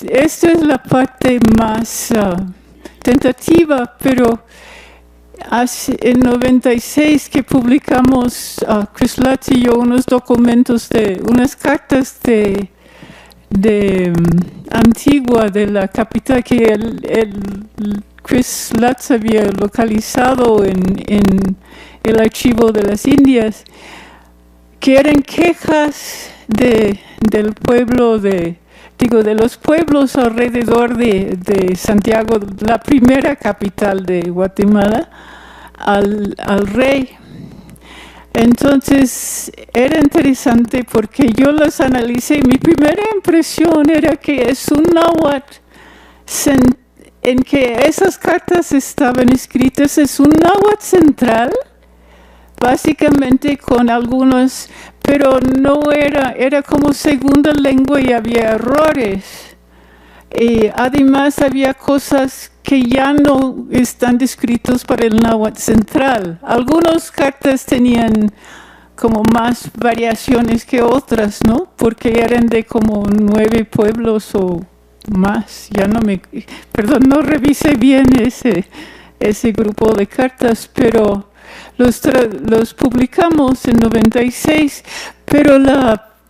esta es la parte más tentativa, pero en 96 que publicamos, Chris Lutz y yo, unos documentos unas cartas de Antigua, de la capital, que Chris Lutz había localizado en el archivo de las Indias, que eran quejas del pueblo de los pueblos alrededor de Santiago, la primera capital de Guatemala, al rey. Entonces era interesante porque yo las analicé. Mi primera impresión era que es un náhuatl en que esas cartas estaban escritas, es un náhuatl central, básicamente con algunos, pero no era como segunda lengua y había errores. Y además había cosas que ya no están descritos para el náhuatl central. Algunas cartas tenían como más variaciones que otras, ¿no? Porque eran de como 9 pueblos o más. No revisé bien ese grupo de cartas, pero los publicamos en 96, pero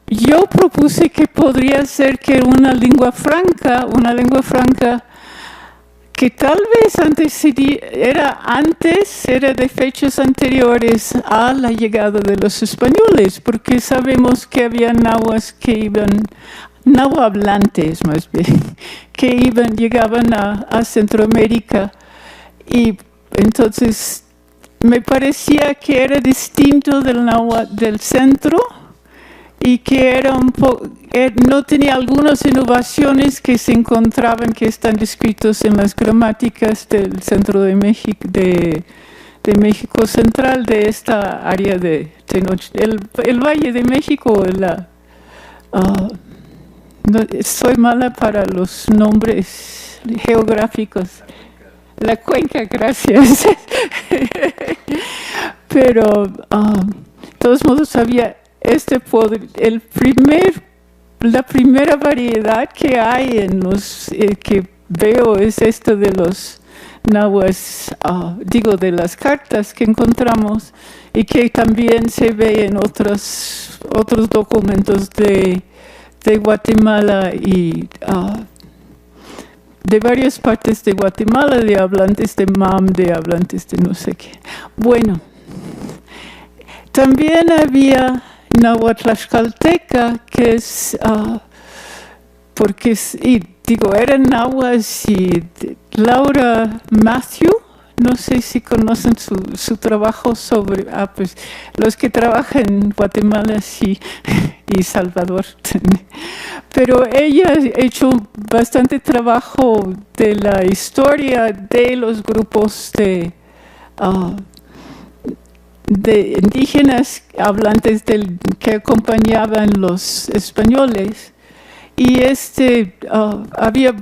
yo propuse que podría ser que una lengua franca que tal vez era de fechas anteriores a la llegada de los españoles, porque sabemos que había nahuas náhuatl hablantes más bien, que llegaban a Centroamérica, y entonces me parecía que era distinto del náhuatl del centro y que no tenía algunas innovaciones que se encontraban, que están descritos en las gramáticas del centro de México, de México Central, de esta área de Tenochtitlan, el Valle de México. Soy mala para los nombres geográficos. La cuenca, gracias. Pero, de todos modos, había la primera variedad que hay en los que veo es esto de los nahuas, de las cartas que encontramos y que también se ve en otros documentos de Guatemala y de varias partes de Guatemala, de hablantes de MAM, de hablantes de no sé qué. Bueno, también había náhuatl tlaxcalteca, que es, eran nahuas, y Laura Matthew, no sé si conocen su trabajo sobre, pues los que trabajan en Guatemala sí, y Salvador. Pero ella ha hecho bastante trabajo de la historia de los grupos de indígenas hablantes que acompañaban los españoles. Y había,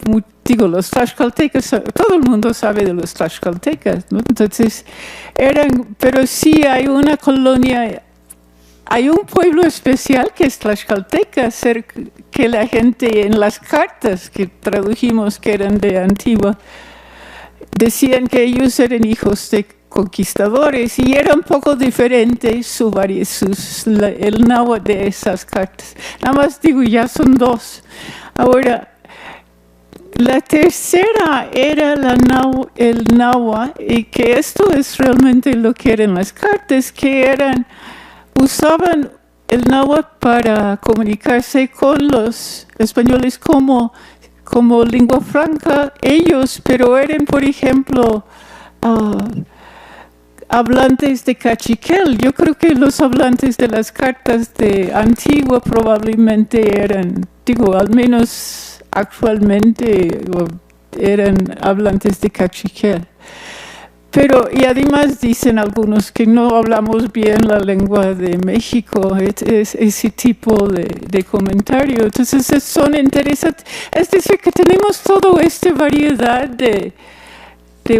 los tlaxcaltecas, todo el mundo sabe de los tlaxcaltecas, ¿no? Entonces, pero sí hay una colonia, hay un pueblo especial que es tlaxcalteca, que la gente en las cartas que tradujimos, que eran de Antigua, decían que ellos eran hijos de conquistadores, y era un poco diferente el náhuatl de esas cartas. Nada más ya son dos. Ahora, la tercera era el náhuatl, y que esto es realmente lo que eran las cartas, que usaban el náhuatl para comunicarse con los españoles como lengua franca ellos, pero eran, por ejemplo, hablantes de cachiquel. Yo creo que los hablantes de las cartas de Antigua probablemente eran, al menos actualmente, eran hablantes de cachiquel. Pero, y además dicen algunos que no hablamos bien la lengua de México, es ese tipo de comentario. Entonces son interesantes. Es decir, que tenemos toda esta variedad de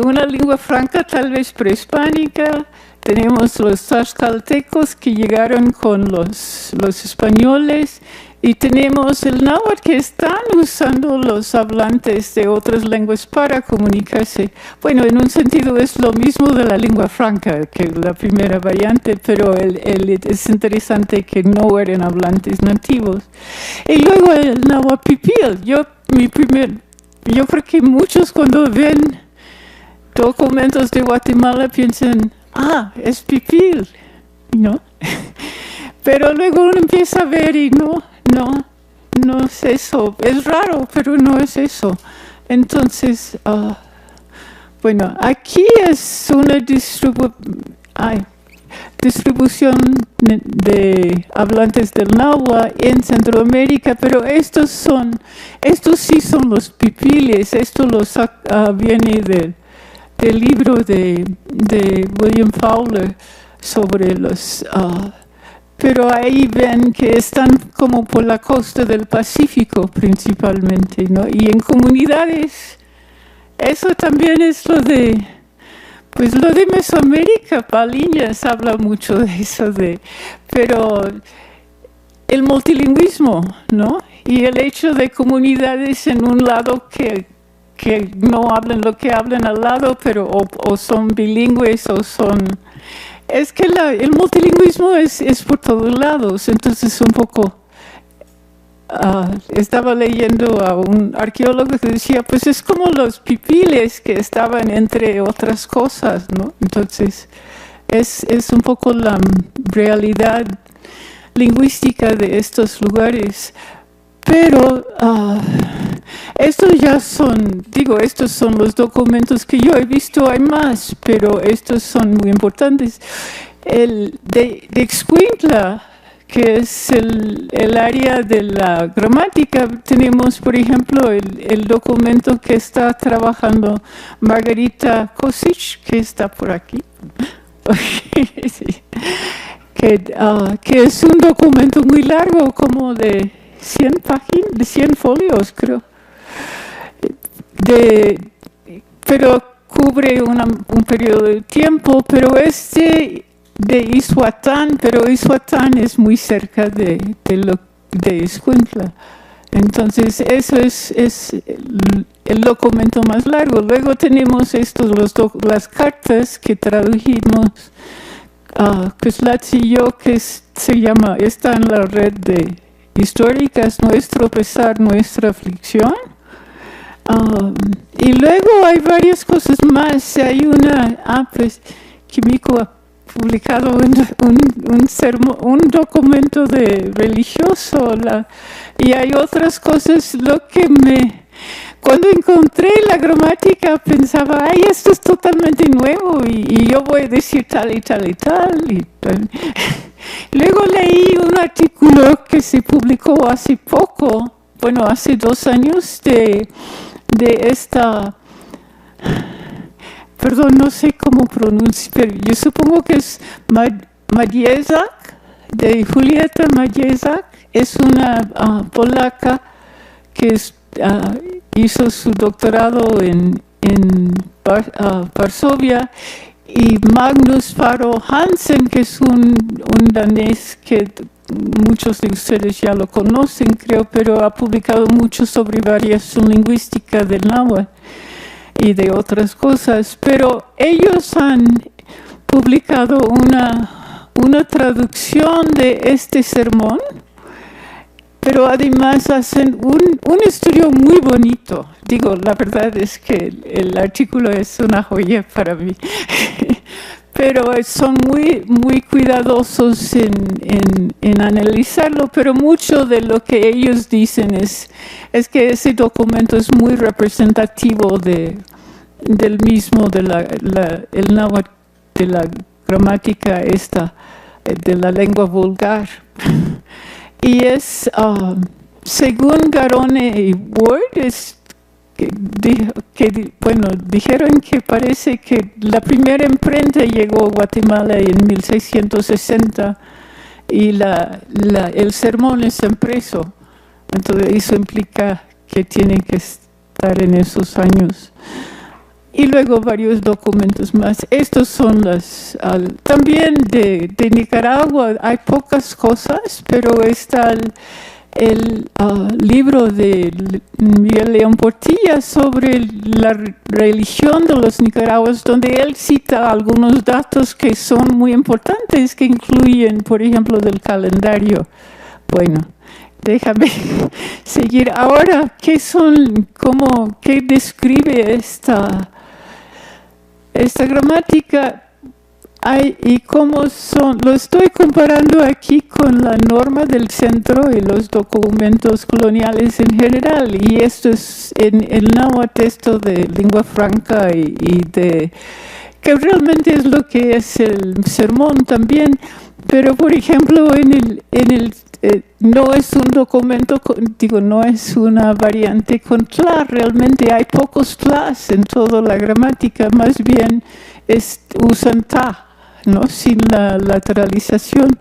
una lengua franca, tal vez prehispánica. Tenemos los tlaxcaltecos que llegaron con los españoles, y tenemos el náhuatl que están usando los hablantes de otras lenguas para comunicarse. Bueno, en un sentido es lo mismo de la lengua franca que la primera variante, pero es interesante que no eran hablantes nativos. Y luego el náhuatl pipil. Yo creo que muchos cuando ven documentos de Guatemala piensan, es pipil, ¿no? Pero luego uno empieza a ver y no es eso. Es raro, pero no es eso. Entonces, bueno, aquí es una distribución de hablantes del náhuatl en Centroamérica, pero estos sí son los pipiles. Esto viene del libro de William Fowler sobre los... pero ahí ven que están como por la costa del Pacífico principalmente, ¿no? Y en comunidades, eso también es lo de Mesoamérica. Paliñas habla mucho de eso, pero el multilingüismo, ¿no? Y el hecho de comunidades en un lado que no hablan lo que hablan al lado, pero o son bilingües o son... Es que el multilingüismo es por todos lados, entonces un poco estaba leyendo a un arqueólogo que decía, pues es como los pipiles que estaban entre otras cosas, ¿no? Entonces, es un poco la realidad lingüística de estos lugares. Pero estos ya son, estos son los documentos que yo he visto, hay más, pero estos son muy importantes. El de Ixcuintla, que es el área de la gramática, tenemos, por ejemplo, el documento que está trabajando Margarita Kosic, que está por aquí, sí. que es un documento muy largo, como de 100 páginas, de 100 folios, creo. Pero cubre un periodo de tiempo, pero de Ixhuatán, pero Ixhuatán es muy cerca de Ixcuintla. Entonces, eso es el documento más largo. Luego tenemos las cartas que tradujimos, Cuslatz y yo, que está en la red de históricas, Nuestro pesar, nuestra aflicción. Y luego hay varias cosas más. Hay pues, Químico ha publicado un documento religioso, y hay otras cosas. Cuando encontré la gramática pensaba, esto es totalmente nuevo y yo voy a decir tal y tal y tal. Luego leí un artículo que se publicó hace poco, hace 2 años, de esta, perdón, no sé cómo pronunciar, pero yo supongo que es Maciejczak, de Julieta Maciejczak. Es una polaca que hizo su doctorado en Varsovia, y Magnus Faro Hansen, que es un danés que muchos de ustedes ya lo conocen, creo, pero ha publicado mucho sobre variación lingüística del náhuatl y de otras cosas. Pero ellos han publicado una traducción de este sermón, pero además hacen un estudio muy bonito. La verdad es que el artículo es una joya para mí. Pero son muy, muy cuidadosos en analizarlo, pero mucho de lo que ellos dicen es que ese documento es muy representativo del náhuatl, de la gramática de la lengua vulgar. Y según Garone y Ward, dijeron que parece que la primera imprenta llegó a Guatemala en 1660 y el sermón es impreso. Entonces eso implica que tienen que estar en esos años. Y luego varios documentos más. Estos son también de Nicaragua hay pocas cosas, pero está el libro de Miguel León Portilla sobre la religión de los nicaragüenses, donde él cita algunos datos que son muy importantes, que incluyen, por ejemplo, del calendario. Déjame seguir. Ahora, ¿qué describe esta gramática? Y cómo lo estoy comparando aquí con la norma del centro y los documentos coloniales en general, y esto es en el náhuatl, esto de lengua franca que realmente es lo que es el sermón también, pero por ejemplo no es un documento, no es una variante con tla, realmente hay pocos tlas en toda la gramática, más bien usan ta, ¿no? Sin la lateralización.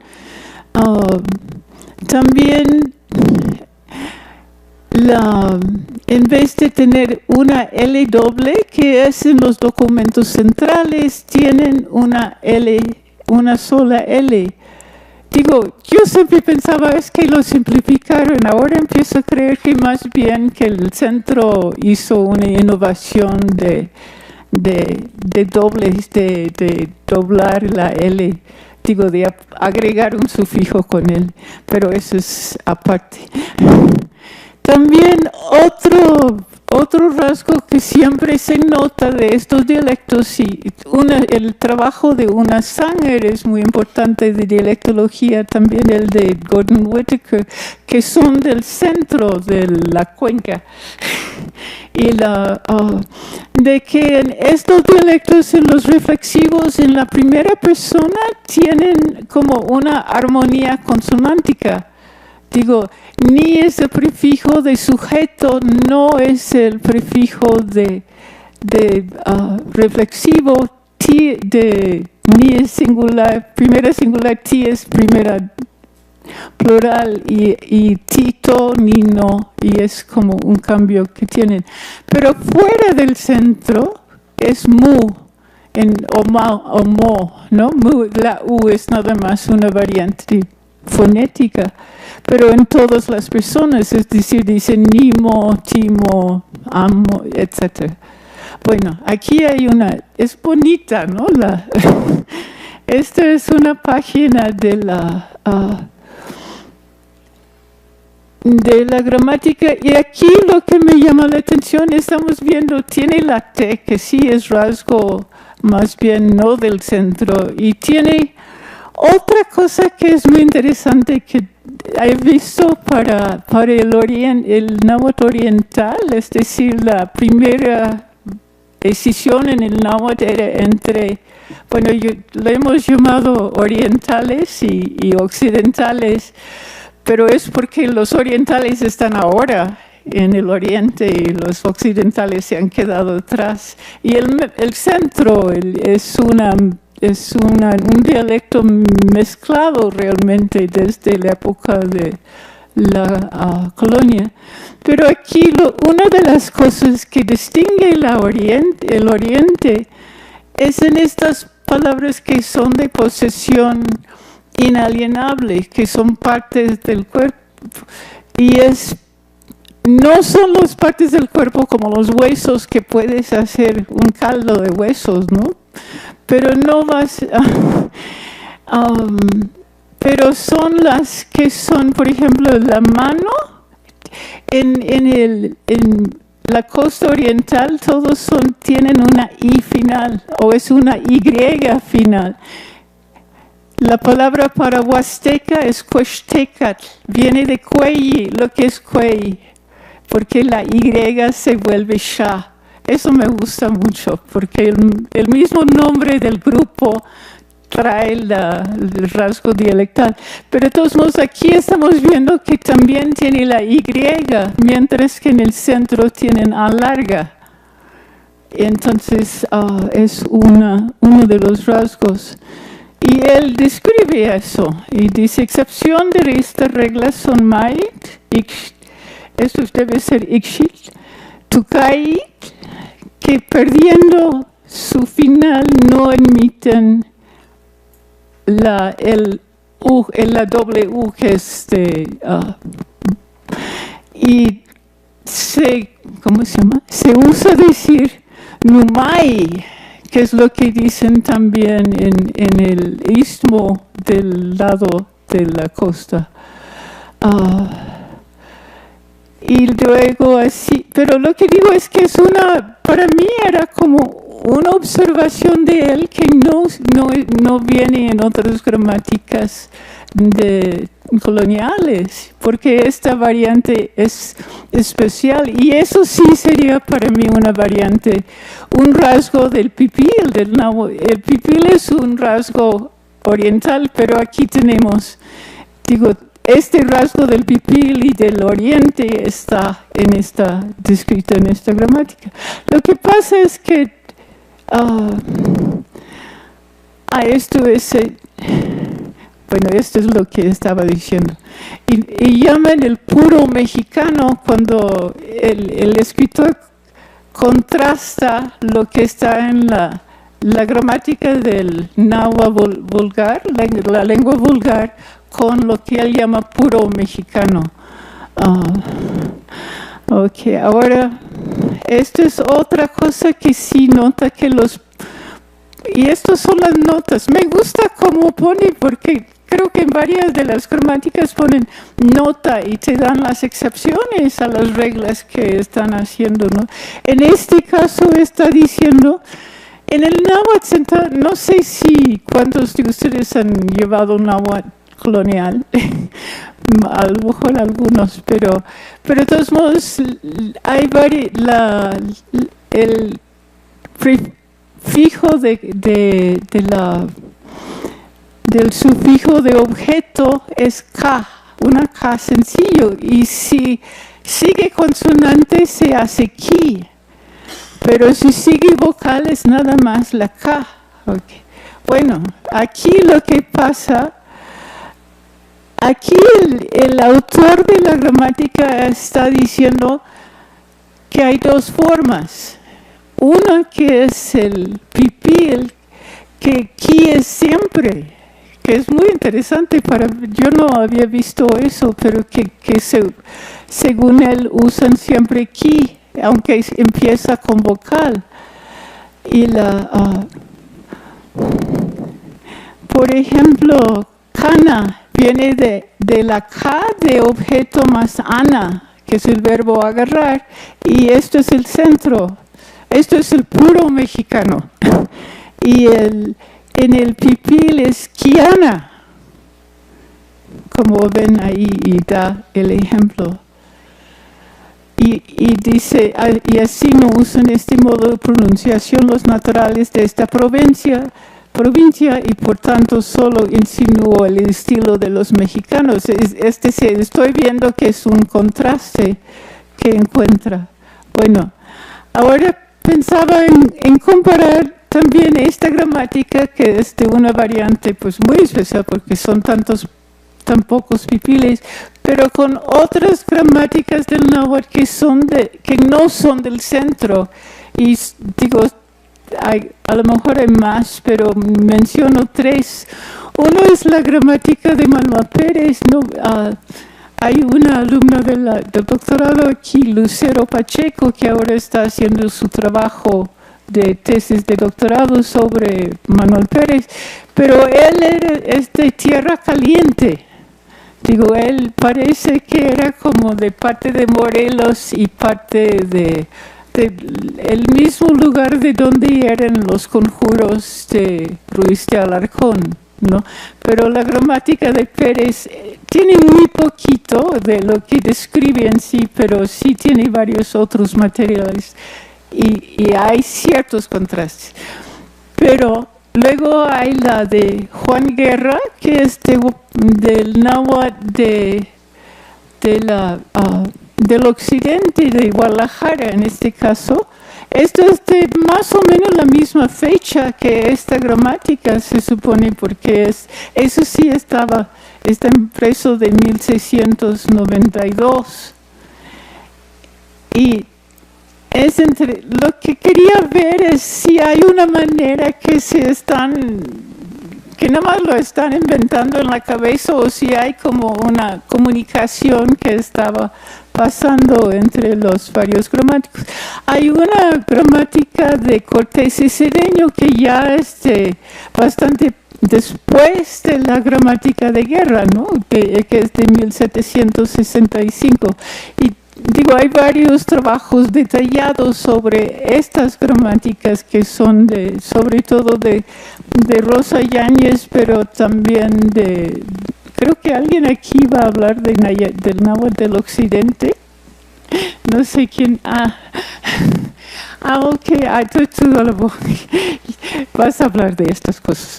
También en vez de tener una L doble, que es en los documentos centrales, tienen una sola L. Yo siempre pensaba es que lo simplificaron, ahora empiezo a creer que más bien que el centro hizo una innovación de dobles, de doblar la L, digo, de agregar un sufijo con él, pero eso es aparte. También otro rasgo que siempre se nota de estos dialectos, y el trabajo de Una Sanger es muy importante de dialectología, también el de Gordon Whittaker, que son del centro de la cuenca. Y de que en estos dialectos, en los reflexivos, en la primera persona, tienen como una armonía consonántica. Digo, ni ese prefijo de sujeto no es el prefijo de reflexivo, ni es singular, primera singular, ti es primera plural, y tito, ni no, y es como un cambio que tienen. Pero fuera del centro es mu, o mo, ¿no? Mu, la U es nada más una variante fonética, pero en todas las personas, es decir, dicen nimo, timo, amo, etc. Bueno, aquí hay es bonita, ¿no? Esta es una página de la gramática, y aquí lo que me llama la atención, estamos viendo, tiene la T, que sí es rasgo más bien no del centro, y tiene otra cosa que es muy interesante que he visto para el náhuatl oriental, es decir, la primera escisión en el náhuatl era entre, bueno, lo hemos llamado orientales y occidentales, pero es porque los orientales están ahora en el oriente y los occidentales se han quedado atrás. Y el centro es un dialecto mezclado realmente desde la época de la colonia. Pero aquí una de las cosas que distingue el oriente es en estas palabras que son de posesión inalienable, que son partes del cuerpo, y no son las partes del cuerpo como los huesos, que puedes hacer un caldo de huesos, ¿no? Pero no vas, pero son las que son, por ejemplo, la mano, en la costa oriental todos tienen una I final, o es una Y final. La palabra para huasteca es cuextecatl, viene de cuelli, lo que es cuelli, porque la Y se vuelve sha. Eso me gusta mucho, porque el mismo nombre del grupo trae el rasgo dialectal. Pero de todos modos, aquí estamos viendo que también tiene la Y, mientras que en el centro tienen A larga. Entonces, es uno de los rasgos. Y él describe eso, y dice, excepción de esta regla son mait, esto debe ser ixit, tucait, que perdiendo su final no emiten la doble U, que es y ¿cómo se llama? Se usa decir numai, que es lo que dicen también en el istmo del lado de la costa. Y luego así, pero lo que digo es que para mí era como una observación de él que no viene en otras gramáticas coloniales, porque esta variante es especial, y eso sí sería para mí una variante, un rasgo del pipil, el pipil es un rasgo oriental, pero aquí tenemos, este rasgo del pipil y del oriente está descrito en esta gramática. Lo que pasa es que esto es lo que estaba diciendo. Y llaman el puro mexicano cuando el escritor contrasta lo que está en la gramática del náhuatl vulgar, la lengua vulgar, con lo que él llama puro mexicano. Ok, ahora, esto es otra cosa que sí nota que y estas son las notas. Me gusta cómo pone, porque creo que en varias de las gramáticas ponen nota y te dan las excepciones a las reglas que están haciendo, ¿no? En este caso está diciendo, en el náhuatl central, no sé si cuántos de ustedes han llevado náhuatl colonial, a lo mejor algunos, pero de todos modos hay el prefijo del sufijo de objeto es K, una K sencillo, y si sigue consonante se hace ki, pero si sigue vocal es nada más la K. Okay. Bueno, aquí lo que pasa, aquí el autor de la gramática está diciendo que hay dos formas. Una que es el pipí, que ki es siempre, que es muy interesante yo no había visto eso, pero que según él usan siempre ki, aunque empieza con vocal. Y por ejemplo, kana viene de la K de objeto más ana, que es el verbo agarrar, y esto es el centro. Esto es el puro mexicano. Y en el pipil es kiana, como ven ahí, y da el ejemplo. Y dice, y así no usan este modo de pronunciación los naturales de esta provincia, y por tanto solo insinuó el estilo de los mexicanos. Estoy viendo que es un contraste que encuentra. Bueno, ahora pensaba en comparar también esta gramática, que es de una variante pues muy especial porque son tan pocos pipiles, pero con otras gramáticas del náhuatl que no son del centro. Y digo, a lo mejor hay más, pero menciono tres. Uno es la gramática de Manuel Pérez, ¿no? Hay una alumna del doctorado aquí, Lucero Pacheco, que ahora está haciendo su trabajo de tesis de doctorado sobre Manuel Pérez, pero él es de Tierra Caliente. Digo, él parece que era como de parte de Morelos y parte de el mismo lugar de donde eran los conjuros de Ruiz de Alarcón, ¿no? Pero la gramática de Pérez tiene muy poquito de lo que describe en sí, pero sí tiene varios otros materiales y hay ciertos contrastes. Pero luego hay la de Juan Guerra, que es del náhuatl del occidente, de Guadalajara en este caso. Esto es de más o menos la misma fecha que esta gramática, se supone, porque eso sí está impreso de 1692. Y lo que quería ver es si hay una manera que nada más lo están inventando en la cabeza, o si hay como una comunicación que estaba pasando entre los varios gramáticos. Hay una gramática de Cortés y Cedeño que ya es bastante después de la gramática de Guerra, ¿no? que es de 1765. Y digo, hay varios trabajos detallados sobre estas gramáticas que son sobre todo de Rosa Yáñez, pero también creo que alguien aquí va a hablar del náhuatl del occidente. No sé quién. Ok, tú vas a hablar de estas cosas.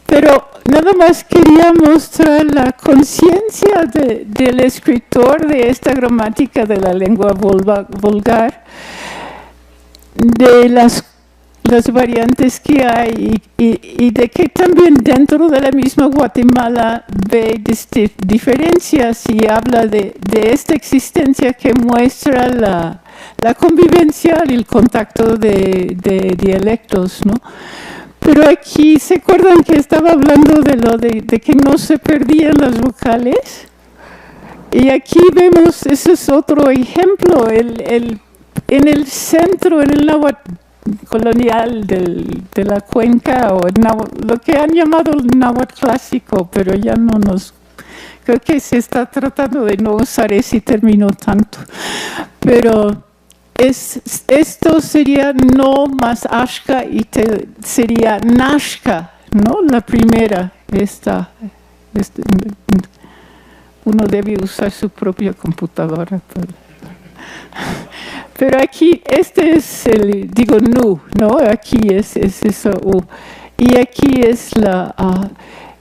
Pero nada más quería mostrar la conciencia del escritor de esta gramática de la lengua vulgar, de las variantes que hay y de que también dentro de la misma Guatemala ve diferencias y habla de esta existencia que muestra la convivencia y el contacto de dialectos, ¿no? Pero aquí, ¿se acuerdan que estaba hablando de que no se perdían las vocales? Y aquí vemos, ese es otro ejemplo, en el centro, en el náhuatl colonial de la cuenca, o lo que han llamado el náhuatl clásico, pero ya no nos... Creo que se está tratando de no usar ese término tanto. Pero esto sería no más ashka y sería nashka, ¿no? La primera, uno debe usar su propia computadora. Pero aquí, este es el, digo, nu, ¿no? Aquí es eso, u. Y aquí es la a.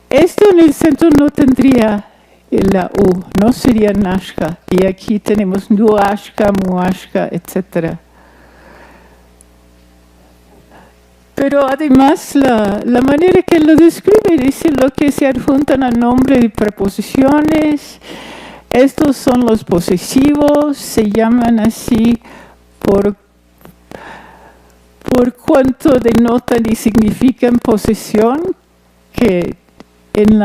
Esto en el centro no tendría la u, no sería nashka. Y aquí tenemos nuashka, muashka, etc. Pero además la manera que lo describe dice lo que se adjuntan a nombre de preposiciones. Estos son los posesivos, se llaman así por cuanto denotan y significan posesión, que en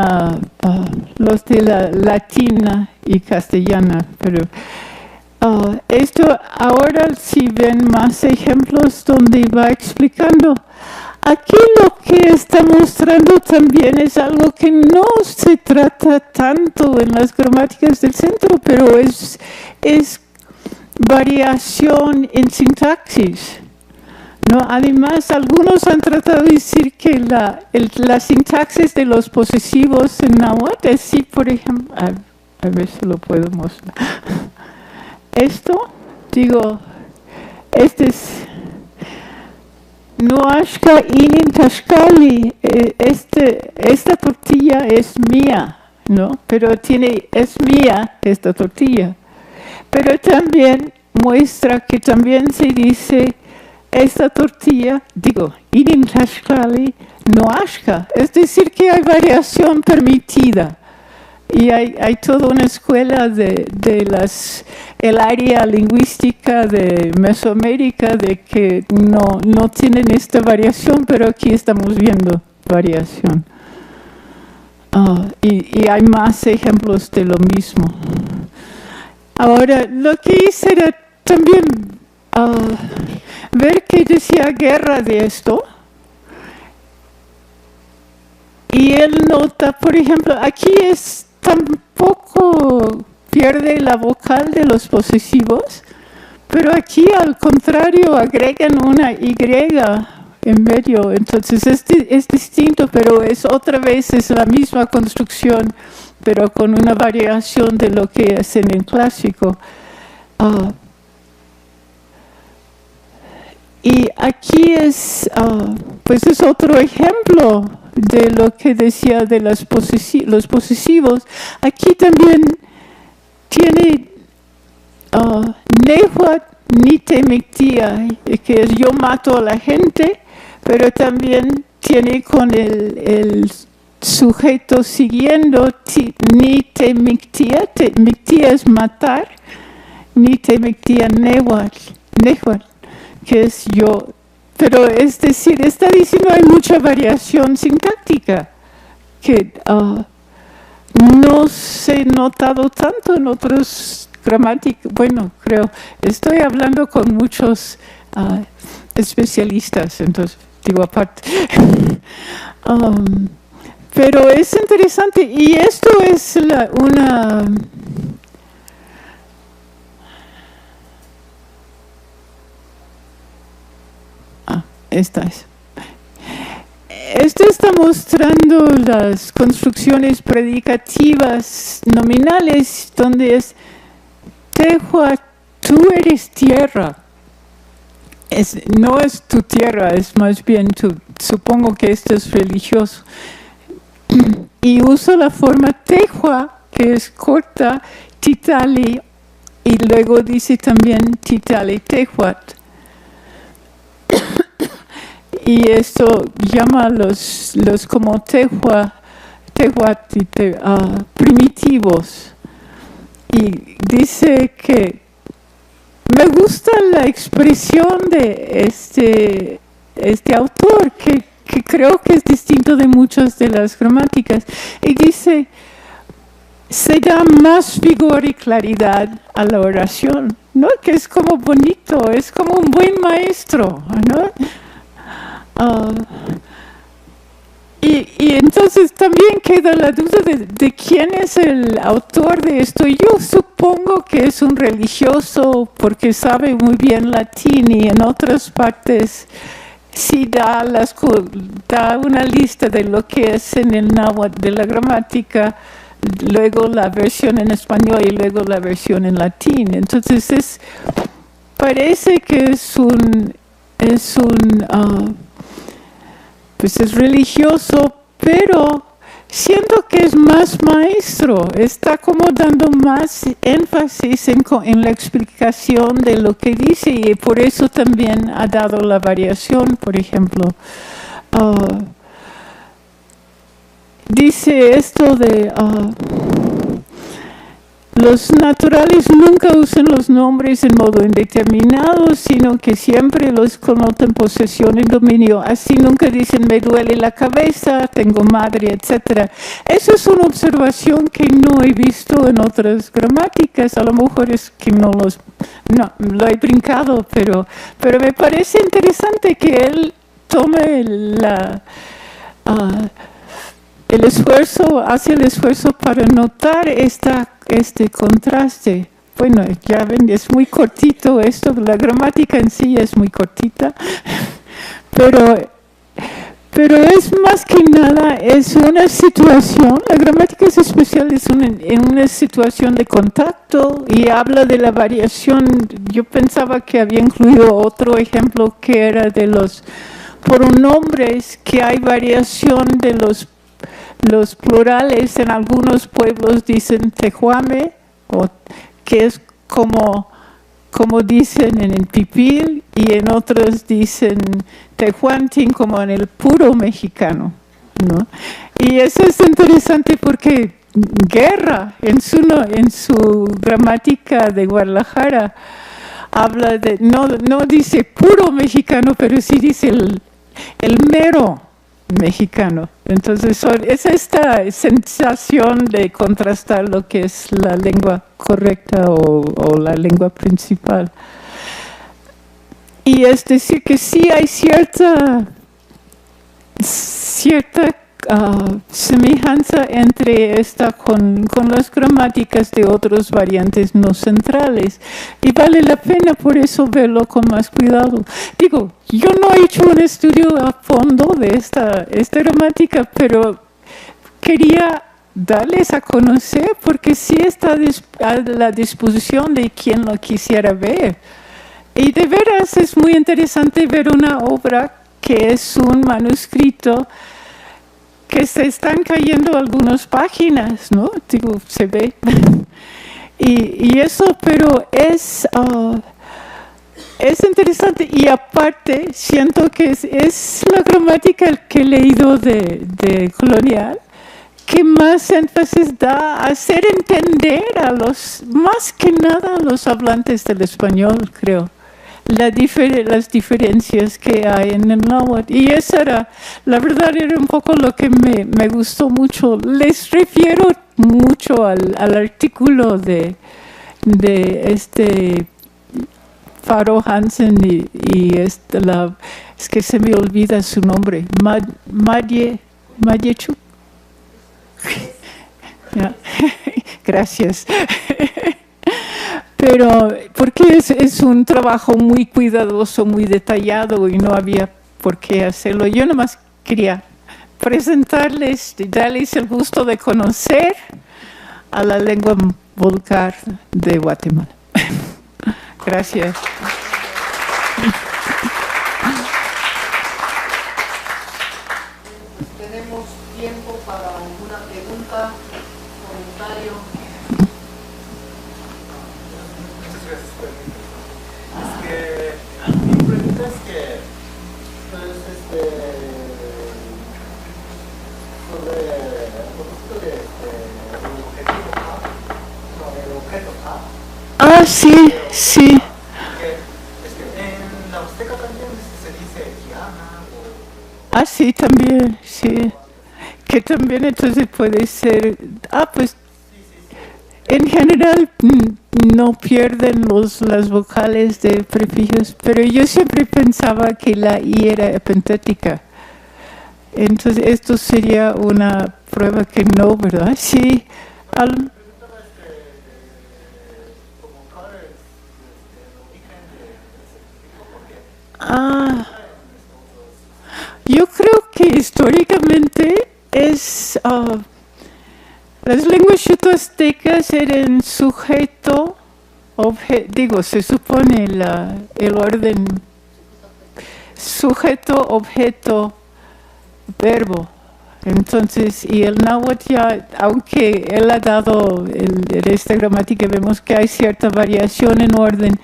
los de la latina y castellana. Pero esto ahora si ven más ejemplos donde va explicando. Aquí lo que está mostrando también es algo que no se trata tanto en las gramáticas del centro, pero es variación en sintaxis, ¿no? Además, algunos han tratado de decir que la sintaxis de los posesivos en náhuatl es así, por ejemplo, a ver si lo puedo mostrar. Esto, digo, este es Nuashka inin tashkali, esta tortilla es mía, ¿no? Pero es mía esta tortilla. Pero también muestra que también se dice esta tortilla, digo, inin tashkali, nuashka. Es decir, que hay variación permitida. Y hay toda una escuela el área lingüística de Mesoamérica de que no tienen esta variación, pero aquí estamos viendo variación. Y hay más ejemplos de lo mismo. Ahora, lo que hice era también ver que decía guerra de esto. Y él nota, por ejemplo, aquí tampoco pierde la vocal de los posesivos, pero aquí al contrario agregan una Y en medio, entonces es distinto, pero otra vez es la misma construcción, pero con una variación de lo que es en el clásico. Y aquí pues es otro ejemplo de lo que decía de los posesivos. Aquí también tiene nehuat nitemictia, que es yo mato a la gente, pero también tiene con el sujeto siguiendo nitemictia, mictia es matar, nitemictia nehuat, que es yo. Pero es decir, está diciendo hay mucha variación sintáctica que no se ha notado tanto en otros gramáticas. Bueno, creo, estoy hablando con muchos especialistas, entonces digo aparte. Pero es interesante y esto es esta es. Esto está mostrando las construcciones predicativas nominales, donde es Tehua, tú eres tierra. No es tu tierra, es más bien supongo que esto es religioso. Y uso la forma Tehua, que es corta, titali, y luego dice también titali tehuat. Y esto llama los como tehuat primitivos. Y dice que me gusta la expresión de este autor, que creo que es distinto de muchas de las gramáticas. Y dice, se da más vigor y claridad a la oración. ¿no? Que es como bonito, es como un buen maestro, ¿no? Y entonces también queda la duda de quién es el autor de esto. Yo supongo que es un religioso porque sabe muy bien latín y en otras partes sí da una lista de lo que es en el náhuatl de la gramática, luego la versión en español y luego la versión en latín. Entonces parece que pues es religioso, pero siento que es más maestro, está como dando más énfasis en la explicación de lo que dice y por eso también ha dado la variación, por ejemplo. Dice esto de los naturales nunca usan los nombres en modo indeterminado, sino que siempre los connotan posesión y dominio. Así nunca dicen me duele la cabeza, tengo madre, etc. Esa es una observación que no he visto en otras gramáticas. A lo mejor es que no lo he brincado, pero me parece interesante que él tome hace el esfuerzo para notar este contraste. Bueno, ya ven, es muy cortito esto, la gramática en sí es muy cortita, pero es más que nada, es una situación, la gramática es especial, es una situación de contacto y habla de la variación. Yo pensaba que había incluido otro ejemplo que era de los pronombres, que hay variación de los plurales. En algunos pueblos dicen tejuame, que es como dicen en el pipil, y en otros dicen tejuantin, como en el puro mexicano, ¿no? Y eso es interesante porque Guerra, en su gramática de Guadalajara, habla de, no dice puro mexicano, pero sí dice el mero mexicano. Entonces es esta sensación de contrastar lo que es la lengua correcta o la lengua principal. Y es decir que sí hay cierta semejanza entre esta con las gramáticas de otras variantes no centrales, y vale la pena por eso verlo con más cuidado. Digo, yo no he hecho un estudio a fondo de esta gramática, pero quería darles a conocer porque sí está a la disposición de quien lo quisiera ver. Y de veras es muy interesante ver una obra que es un manuscrito que se están cayendo algunas páginas, ¿no? Digo, se ve. y eso, pero es interesante. Y aparte, siento que es la gramática que he leído de Colonial que más énfasis da a hacer entender más que nada a los hablantes del español, creo. Las diferencias que hay en el náhuatl. Y esa la verdad era un poco lo que me gustó mucho. Les refiero mucho al artículo de este Faro Hansen y es que se me olvida su nombre, Madiechu. Gracias. Pero porque es un trabajo muy cuidadoso, muy detallado y no había por qué hacerlo. Yo nomás quería presentarles y darles el gusto de conocer a la lengua vulgar de Guatemala. Gracias. Tenemos tiempo para alguna pregunta, comentario. Mi pregunta es que, pues, sobre el propósito de el objeto A. Sí, sí. En la Azteca también se dice Diana Sí, también, sí. Que también entonces puede ser, pues, en general no pierden las vocales de prefijos, pero yo siempre pensaba que la I era epentética. Entonces esto sería una prueba que no, ¿verdad? Sí. Yo creo que históricamente las lenguas chuto-aztecas eran sujeto, objeto, se supone el orden sujeto, objeto, verbo. Entonces, y el náhuatl ya, aunque él ha dado en esta gramática, vemos que hay cierta variación en orden.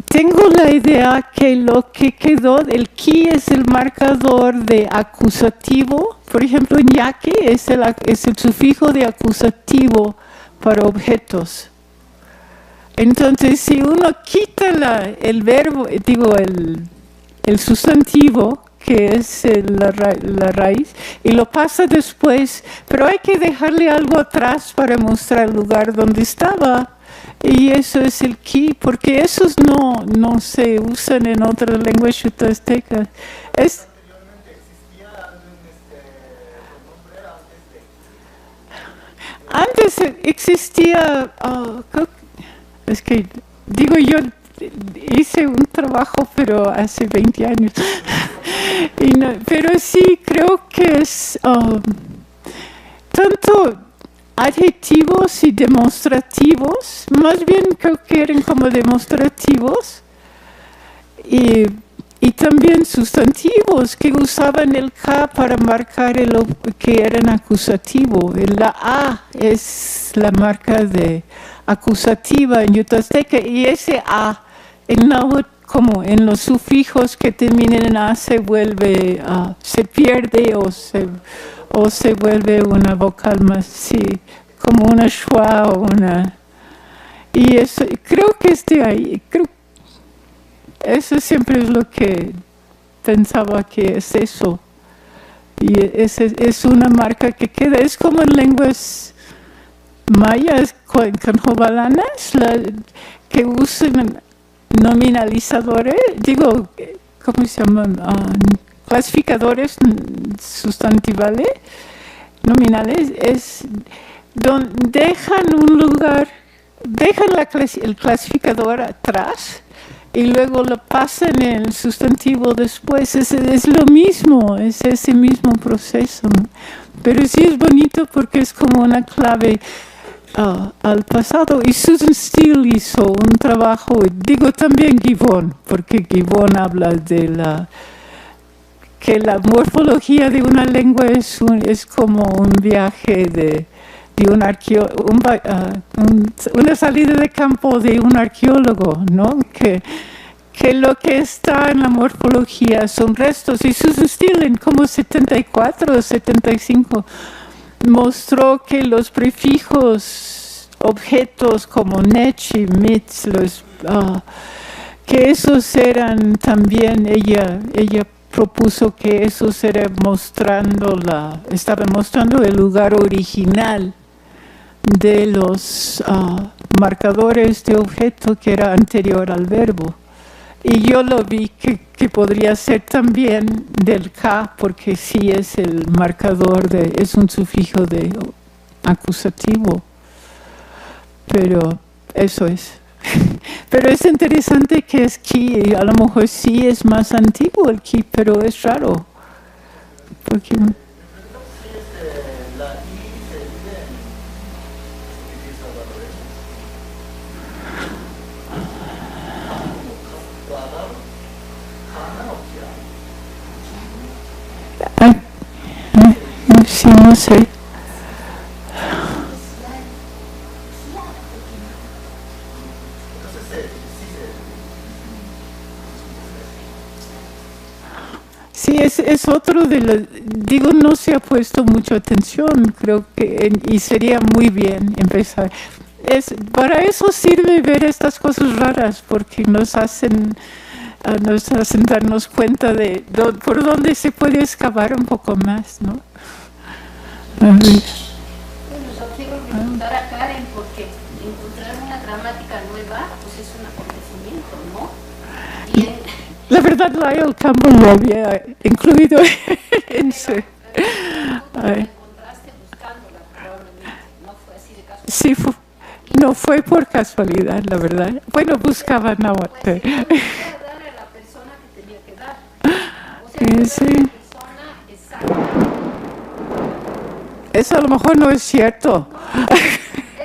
Tengo la idea que lo que quedó, el ki es el marcador de acusativo. Por ejemplo, en yaqui es el sufijo de acusativo para objetos. Entonces, si uno quita el verbo, el sustantivo, que es la raíz, y lo pasa después, pero hay que dejarle algo atrás para mostrar el lugar donde estaba. Y eso es el ki, porque esos no se usan en otras lenguas chuto-aztecas. Antes existía, es que digo yo, hice un trabajo pero hace 20 años, pero sí creo que es tanto adjetivos y demostrativos, más bien creo que eran como demostrativos, y también sustantivos que usaban el K para marcar que eran acusativo. La A es la marca de acusativa en yuto-azteca, y ese A en náhuatl, como en los sufijos que terminan en A, se pierde o se vuelve una vocal más, sí, como una schwa o una. Y eso, creo que ahí, eso siempre es lo que pensaba que es eso. Y es una marca que queda, es como en lenguas mayas, canjobalanas, que usan nominalizadores, ¿cómo se llaman? Clasificadores sustantivales, nominales, es donde dejan un lugar, dejan el clasificador atrás y luego lo pasan en el sustantivo después. Es lo mismo, es ese mismo proceso. Pero sí es bonito porque es como una clave al pasado. Y Susan Steele hizo un trabajo, también Gibbon, porque Gibbon habla de que la morfología de una lengua es como un viaje de un una salida de campo de un arqueólogo, ¿no? Que lo que está en la morfología son restos. Y Susan Steele en como 74 o 75 mostró que los prefijos, objetos como nech y mitz, que esos eran también, ella propuso que esos estaban mostrando el lugar original de los marcadores de objeto que era anterior al verbo. Y yo lo vi que podría ser también del K, porque sí es el marcador, es un sufijo de acusativo. Pero eso es. Pero es interesante que es ki, a lo mejor sí es más antiguo el ki, pero es raro. Porque sí, no sé. Sí, es otro de los, no se ha puesto mucha atención, creo que, y sería muy bien empezar. Para eso sirve ver estas cosas raras, porque nos hacen darnos cuenta de por dónde se puede excavar un poco más, ¿no? A ver. porque encontrar una gramática nueva pues es un acontecimiento, ¿no? Bien. La verdad, Lyle Campbell lo había incluido en su... Ay. Encontraste buscándola probablemente, no fue así de casualidad. Sí, no fue por casualidad, la verdad. Bueno, buscaba náhuatl. Pues sí, no podía dar a la persona que tenía que dar. O sea, no Sí. era la persona exacta. Eso a lo mejor no es cierto. Ella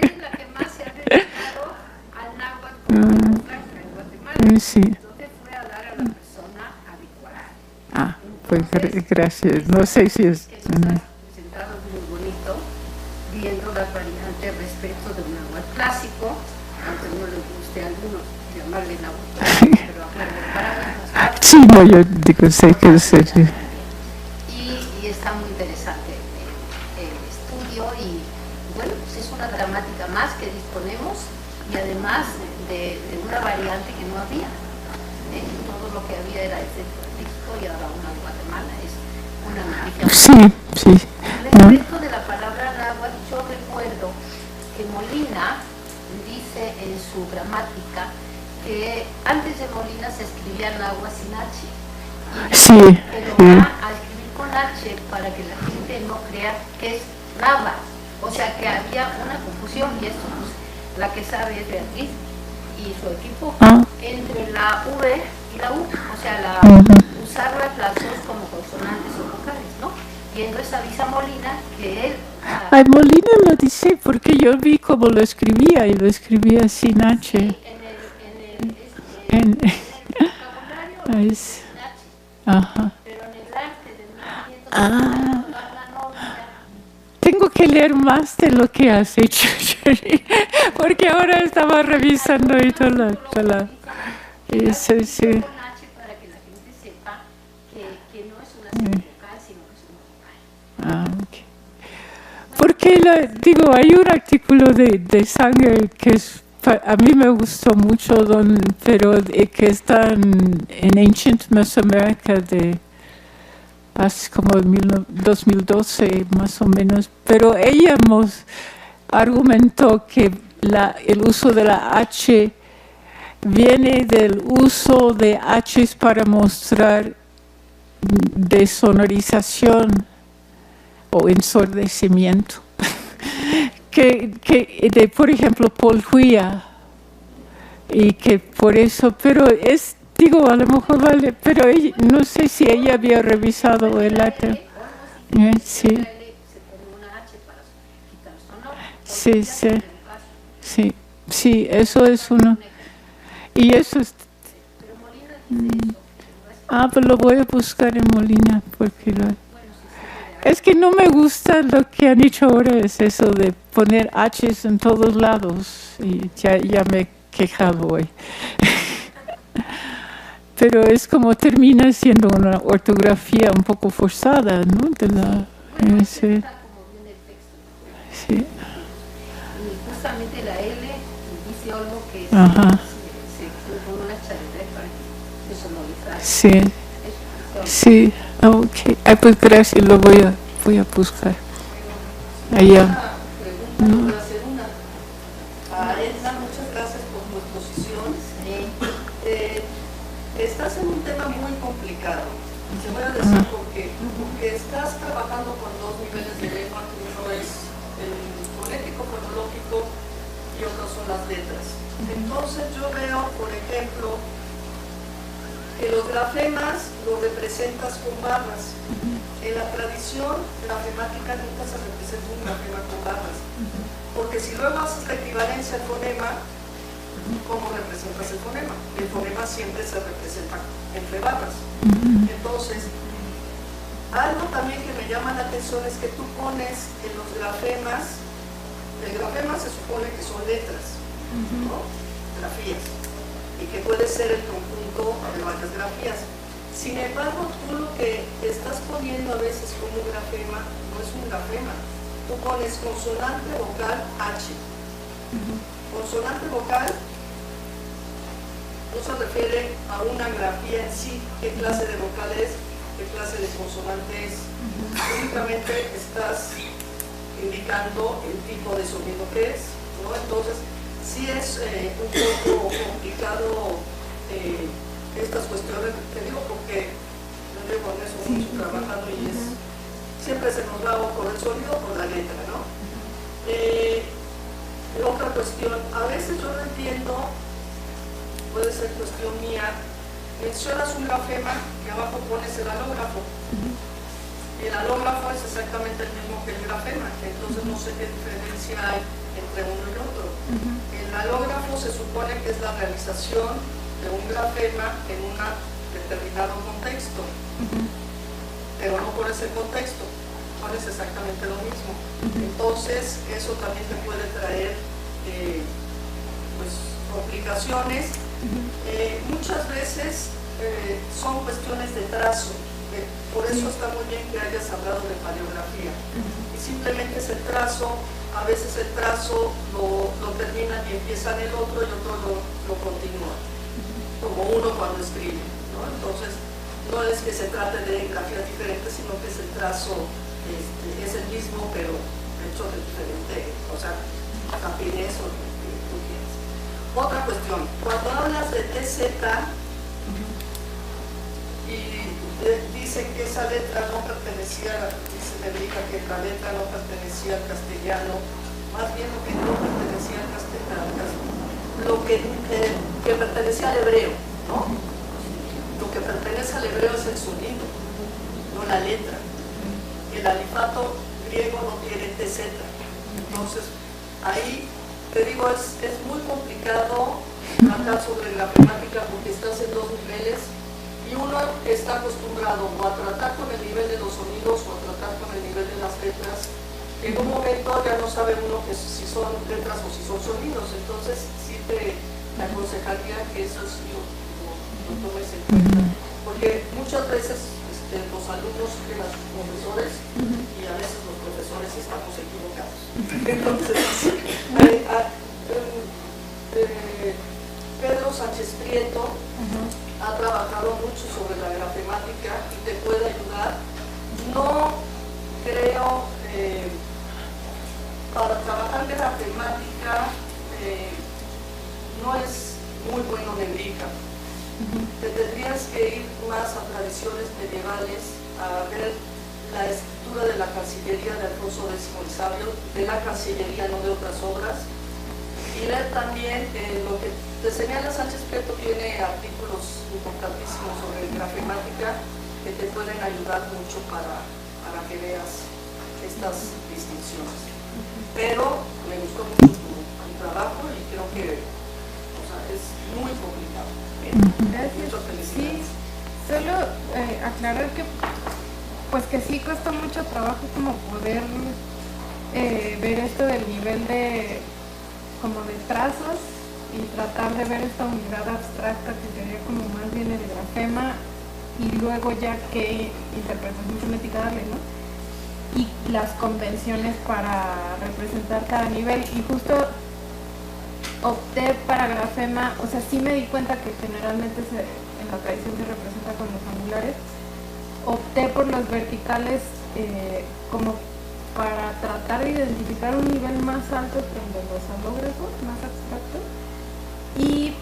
es la que más se ha dedicado al náhuatl en Guatemala. Sí. Entonces fue a dar a la persona adecuada. Ah, pues gracias. No sé si es... Que nos has presentado muy bonito, viendo las variantes respecto de un náhuatl clásico, aunque no les guste a algunos llamarle náhuatl clásico, pero para mí es más fácil. Sí, no, yo digo, sé que es... Y está muy interesante el estudio y bueno, pues es una gramática más que disponemos y además de una variante que no había. Todo lo que había era el centro de México y ahora una en Guatemala es una noticia. Sí. Respecto de la palabra náhuatl, yo recuerdo que Molina dice en su gramática que antes de Molina se escribía náhuatl sin H. Sí. Pero va a escribir con H para que la gente no crea que es Nava. O sea que había una confusión y esto pues, la que sabe es Beatriz y su equipo entre la V y la U. O sea, usar las dos como consonantes o vocales, ¿no? Y entonces avisa Molina que él... Ay, Molina lo dice porque yo vi cómo lo escribía y lo escribía sin H. En el vocabulario Es... sin H. Ajá. Pero en el arte de 1900 la novia. Tengo que leer más de lo que has hecho, Shirley, porque ahora estaba revisando y toda la... Sí. Con H para que la gente sepa que no es una vocal, sino que es una vocal. Ah, ok. Porque, digo, hay un artículo de Sanger que es, a mí me gustó mucho, pero que está en Ancient Mesoamerica de hace como 2012 más o menos, pero ella argumentó que el uso de la H viene del uso de H's para mostrar desonorización o ensordecimiento. que por ejemplo, polhuia, y que por eso, pero digo, a lo mejor vale, pero no sé si ella había revisado el arte. Sí. Sí, eso es uno. Y eso es... pues lo voy a buscar en Molina, porque es que no me gusta lo que han hecho ahora, es eso de poner H's en todos lados, y ya me he quejado hoy. Pero es como termina siendo una ortografía un poco forzada, ¿no? Sí. Y justamente la L dice algo que se pone una charla para desonorizar. Sí, ok. Ay, pues gracias, lo voy a buscar. Allá. Pregunta, hacer una. Edna, muchas gracias por tu exposición. Estás en un tema muy complicado. Te voy a decir por qué. Porque estás trabajando con dos niveles de lengua, que uno es el fonético, fonológico y otro son las letras. Entonces yo veo, por ejemplo, que los grafemas los representas con barras. En la tradición grafemática nunca se representa un grafema con barras. Porque si luego haces la equivalencia al fonema, ¿cómo representas el fonema? El fonema siempre se representa entre barras. Entonces, algo también que me llama la atención es que tú pones en los grafemas, el grafema se supone que son letras, ¿no? Grafías, y que puede ser el conjunto de varias grafías. Sin embargo, tú lo que estás poniendo a veces como un grafema no es un grafema. Tú pones consonante vocal H. Consonante vocal no se refiere a una grafía en sí, qué clase de vocal es, qué clase de consonante es. Únicamente estás indicando el tipo de sonido que es. ¿no? Entonces, sí es un poco complicado estas cuestiones, te digo, porque yo llevo en eso mucho trabajando y siempre se nos va o por el sonido o por la letra, ¿no? Otra cuestión, a veces yo no entiendo, puede ser cuestión mía, mencionas un grafema y abajo pones el alógrafo. El alógrafo es exactamente el mismo que el grafema, entonces no sé qué diferencia hay entre uno y otro. El alógrafo se supone que es la realización de un grafema en un determinado contexto, pero no por ese contexto, pones exactamente lo mismo. Entonces eso también te puede traer pues, complicaciones. Muchas veces son cuestiones de trazo, por eso está muy bien que hayas hablado de paleografía. Y simplemente es el trazo, a veces el trazo lo terminan y empiezan el otro y otro lo continúa, como uno cuando escribe, ¿no? Entonces, no es que se trate de grafías diferentes, sino que es el trazo, es el mismo, pero hecho de diferente, o sea, rapidez o lo que tú quieras. Otra cuestión, cuando hablas de TZ y dicen que esa letra no pertenecía, dice Federica que la letra no pertenecía al castellano, más bien lo que no pertenecía al castellano, lo que pertenecía al hebreo, ¿no? Lo que pertenece al hebreo es el sonido, no la letra. El alifato griego no tiene TZ. Entonces, ahí te digo, es muy complicado tratar sobre la gramática porque estás en dos niveles y uno está acostumbrado o a tratar con el nivel de los sonidos o a tratar con el nivel de las letras. En un momento ya no sabe uno que si son letras o si son sonidos, entonces sí te aconsejaría que eso sí lo tomes en cuenta, porque muchas veces los alumnos siguen a sus profesores y a veces los profesores estamos equivocados. Entonces, Pedro Sánchez Prieto ha trabajado mucho sobre la grafemática y te puede ayudar. No creo, para trabajar grafemática no es muy bueno Nebrica. Te tendrías que ir más a tradiciones medievales, a ver la escritura de la Cancillería de Alfonso X el Sabio, de la Cancillería, no de otras obras, y leer también lo que te señala Sánchez Prieto, tiene artículos importantísimos sobre grafemática que te pueden ayudar mucho para que veas estas distinciones. Pero me gustó mucho tu trabajo y creo que es muy complicado. Gracias. Sí, solo aclarar que pues que sí costó mucho trabajo como poder ver esto del nivel de como de trazos y tratar de ver esta unidad abstracta que sería como más bien el grafema y luego ya qué interpretación fonética darle, ¿no? Y las convenciones para representar cada nivel, y justo opté para grafema, o sea, sí me di cuenta que generalmente en la tradición se representa con los angulares. Opté por los verticales como para tratar de identificar un nivel más alto que el de los alógrafos, más abstracto, y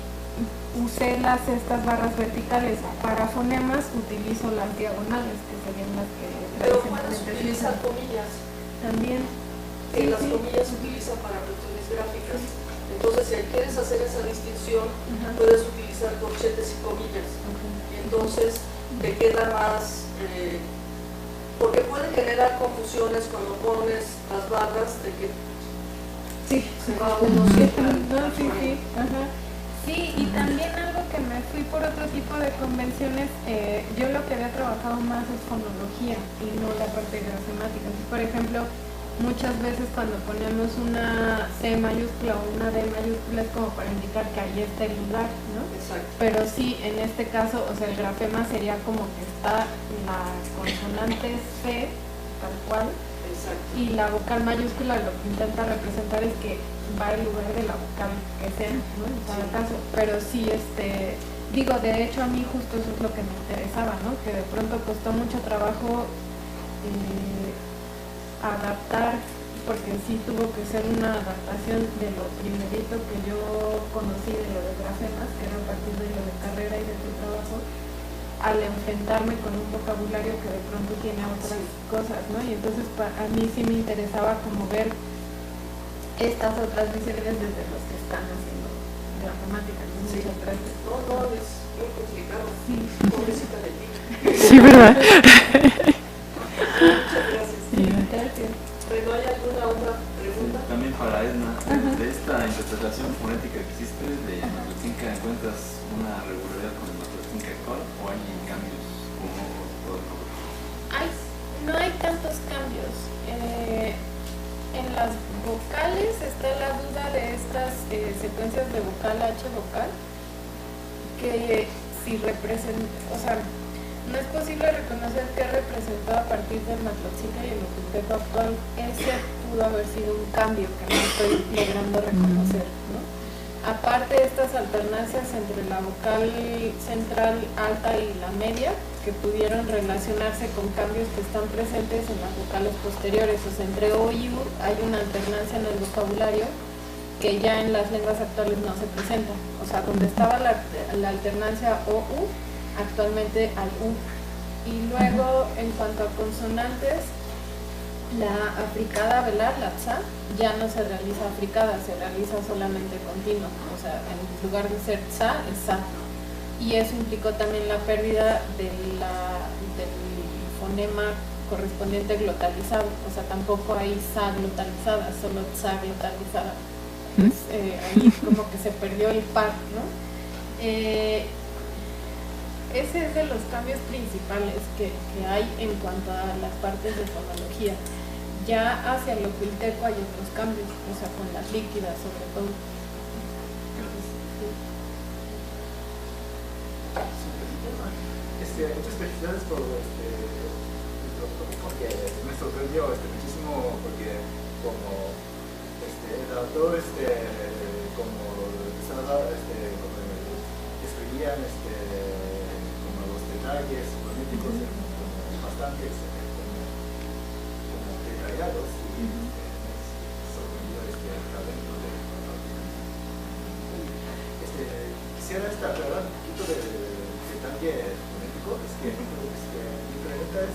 usé estas barras verticales. Para fonemas utilizo las diagonales, que serían las que... Pero puedes utilizar comillas. También. Sí, las comillas se utilizan para cuestiones gráficas. Entonces, si quieres hacer esa distinción, puedes utilizar corchetes y comillas. Y entonces te queda más... porque puede generar confusiones cuando pones las barras de que se va uno siempre. Sí, y también algo que me fui por otro tipo de convenciones, yo lo que había trabajado más es fonología y no la parte grafemática. Por ejemplo, muchas veces cuando ponemos una C mayúscula o una D mayúscula es como para indicar que ahí está el lugar, ¿no? Exacto. Pero sí, en este caso, o sea, el grafema sería como que está la consonante C, tal cual. Exacto. Y la vocal mayúscula lo que intenta representar es que va al lugar de la vocal que sea, ¿no? En cada caso. Pero sí, digo, de hecho a mí justo eso es lo que me interesaba, ¿no? Que de pronto costó mucho trabajo adaptar porque sí tuvo que ser una adaptación de lo primerito que yo conocí de lo de grafemas, que era a partir de lo de carrera y de tu trabajo, al enfrentarme con un vocabulario que de pronto tiene otras cosas, ¿no? Y entonces a mí sí me interesaba como ver estas otras visiones desde los que están haciendo gramática. Sí. No, es muy complicado. Sí. Pobrecita de ti. Sí, ¿verdad? Muchas gracias. Gracias. Bueno, ¿hay alguna otra pregunta? También para Edna, de esta interpretación fonética que hiciste de Matlotzinca, ¿encuentras una regularidad con el Matlotzinca actual o hay cambios como todo el mundo? No hay tantos cambios. En las vocales está la duda de estas secuencias de vocal H vocal, que si representan, o sea, no es posible reconocer qué representó a partir del Matlotzinca y el Oculteco actual. Ese pudo haber sido un cambio que no estoy logrando reconocer, ¿no? Aparte de estas alternancias entre la vocal central alta y la media, que pudieron relacionarse con cambios que están presentes en las vocales posteriores, o sea, entre O y U hay una alternancia en el vocabulario que ya en las lenguas actuales no se presenta. O sea, donde estaba la alternancia O-U, actualmente al U. Y luego, en cuanto a consonantes, la africada velar, la tsa, ya no se realiza africada, se realiza solamente continua. O sea, en lugar de ser tsa, es sa. Y eso implicó también la pérdida del fonema correspondiente glotalizado. O sea, tampoco hay sa glotalizada, solo tsa glotalizada. Ahí como que se perdió el par, ¿no? Ese es de los cambios principales que hay en cuanto a las partes de fonología. Ya hacia el oculteco hay otros cambios, o sea, con las líquidas sobre todo. Muchas felicidades por nuestro tópico, que me sorprendió muchísimo, porque como el autor como escribían como los detalles fonéticos como bastante como detallados, y me sorprendió talento de quisiera aclarar un poquito de detalle fonético. Mi pregunta es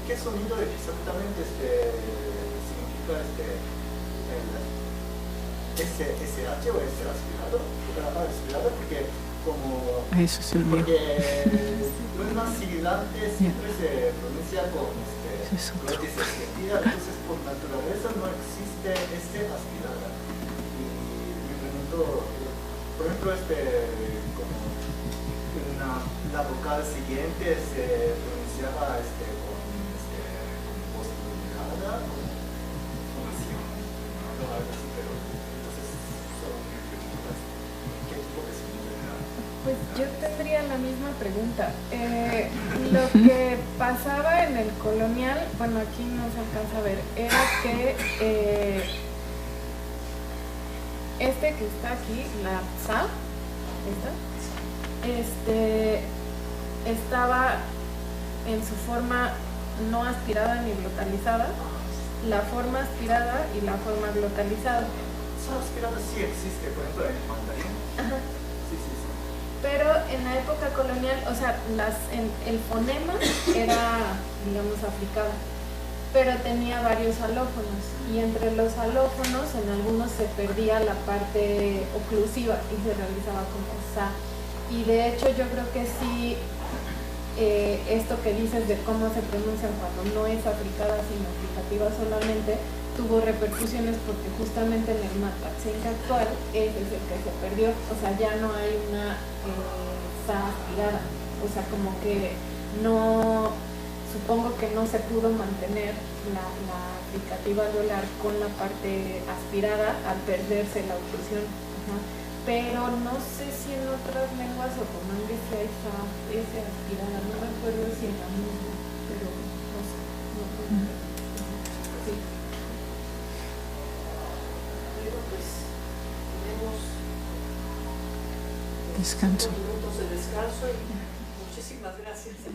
¿qué sonido exactamente significa SH o S aspirado? Porque como Eso es el mío. porque una sibilante siempre se pronuncia con glotis extendida, entonces por naturaleza no existe S aspirada. Y me pregunto, por ejemplo, como la vocal siguiente se pronunciaba con voz dominada, con así, no algo así, pero entonces son preguntas, ¿qué tipo de sonido era? Pues yo tendría la misma pregunta. Lo que pasaba en el colonial, bueno, aquí no se alcanza a ver, era que que está aquí, la sa, estaba en su forma no aspirada ni glotalizada, la forma aspirada y la forma glotalizada. Esa aspirada sí existe, por ejemplo, en el mandarín. Ajá. Sí. Pero en la época colonial, o sea, el fonema era, digamos, africano, pero tenía varios alófonos, y entre los alófonos en algunos se perdía la parte oclusiva y se realizaba como sa. Y de hecho yo creo que sí, esto que dices de cómo se pronuncian cuando no es africada sino aplicativa solamente, tuvo repercusiones porque justamente en el Matlotzinca actual ese es el que se perdió. O sea, ya no hay una sa aspirada, o sea, como que no, supongo que no se pudo mantener la aplicativa alveolar con la parte aspirada al perderse la oclusión. Pero no sé si en otras lenguas otomangues si hay sa S aspirada, no me acuerdo si en la misma, pero no sé, sí. Pues tenemos Descanso. minutos de descanso y muchísimas gracias.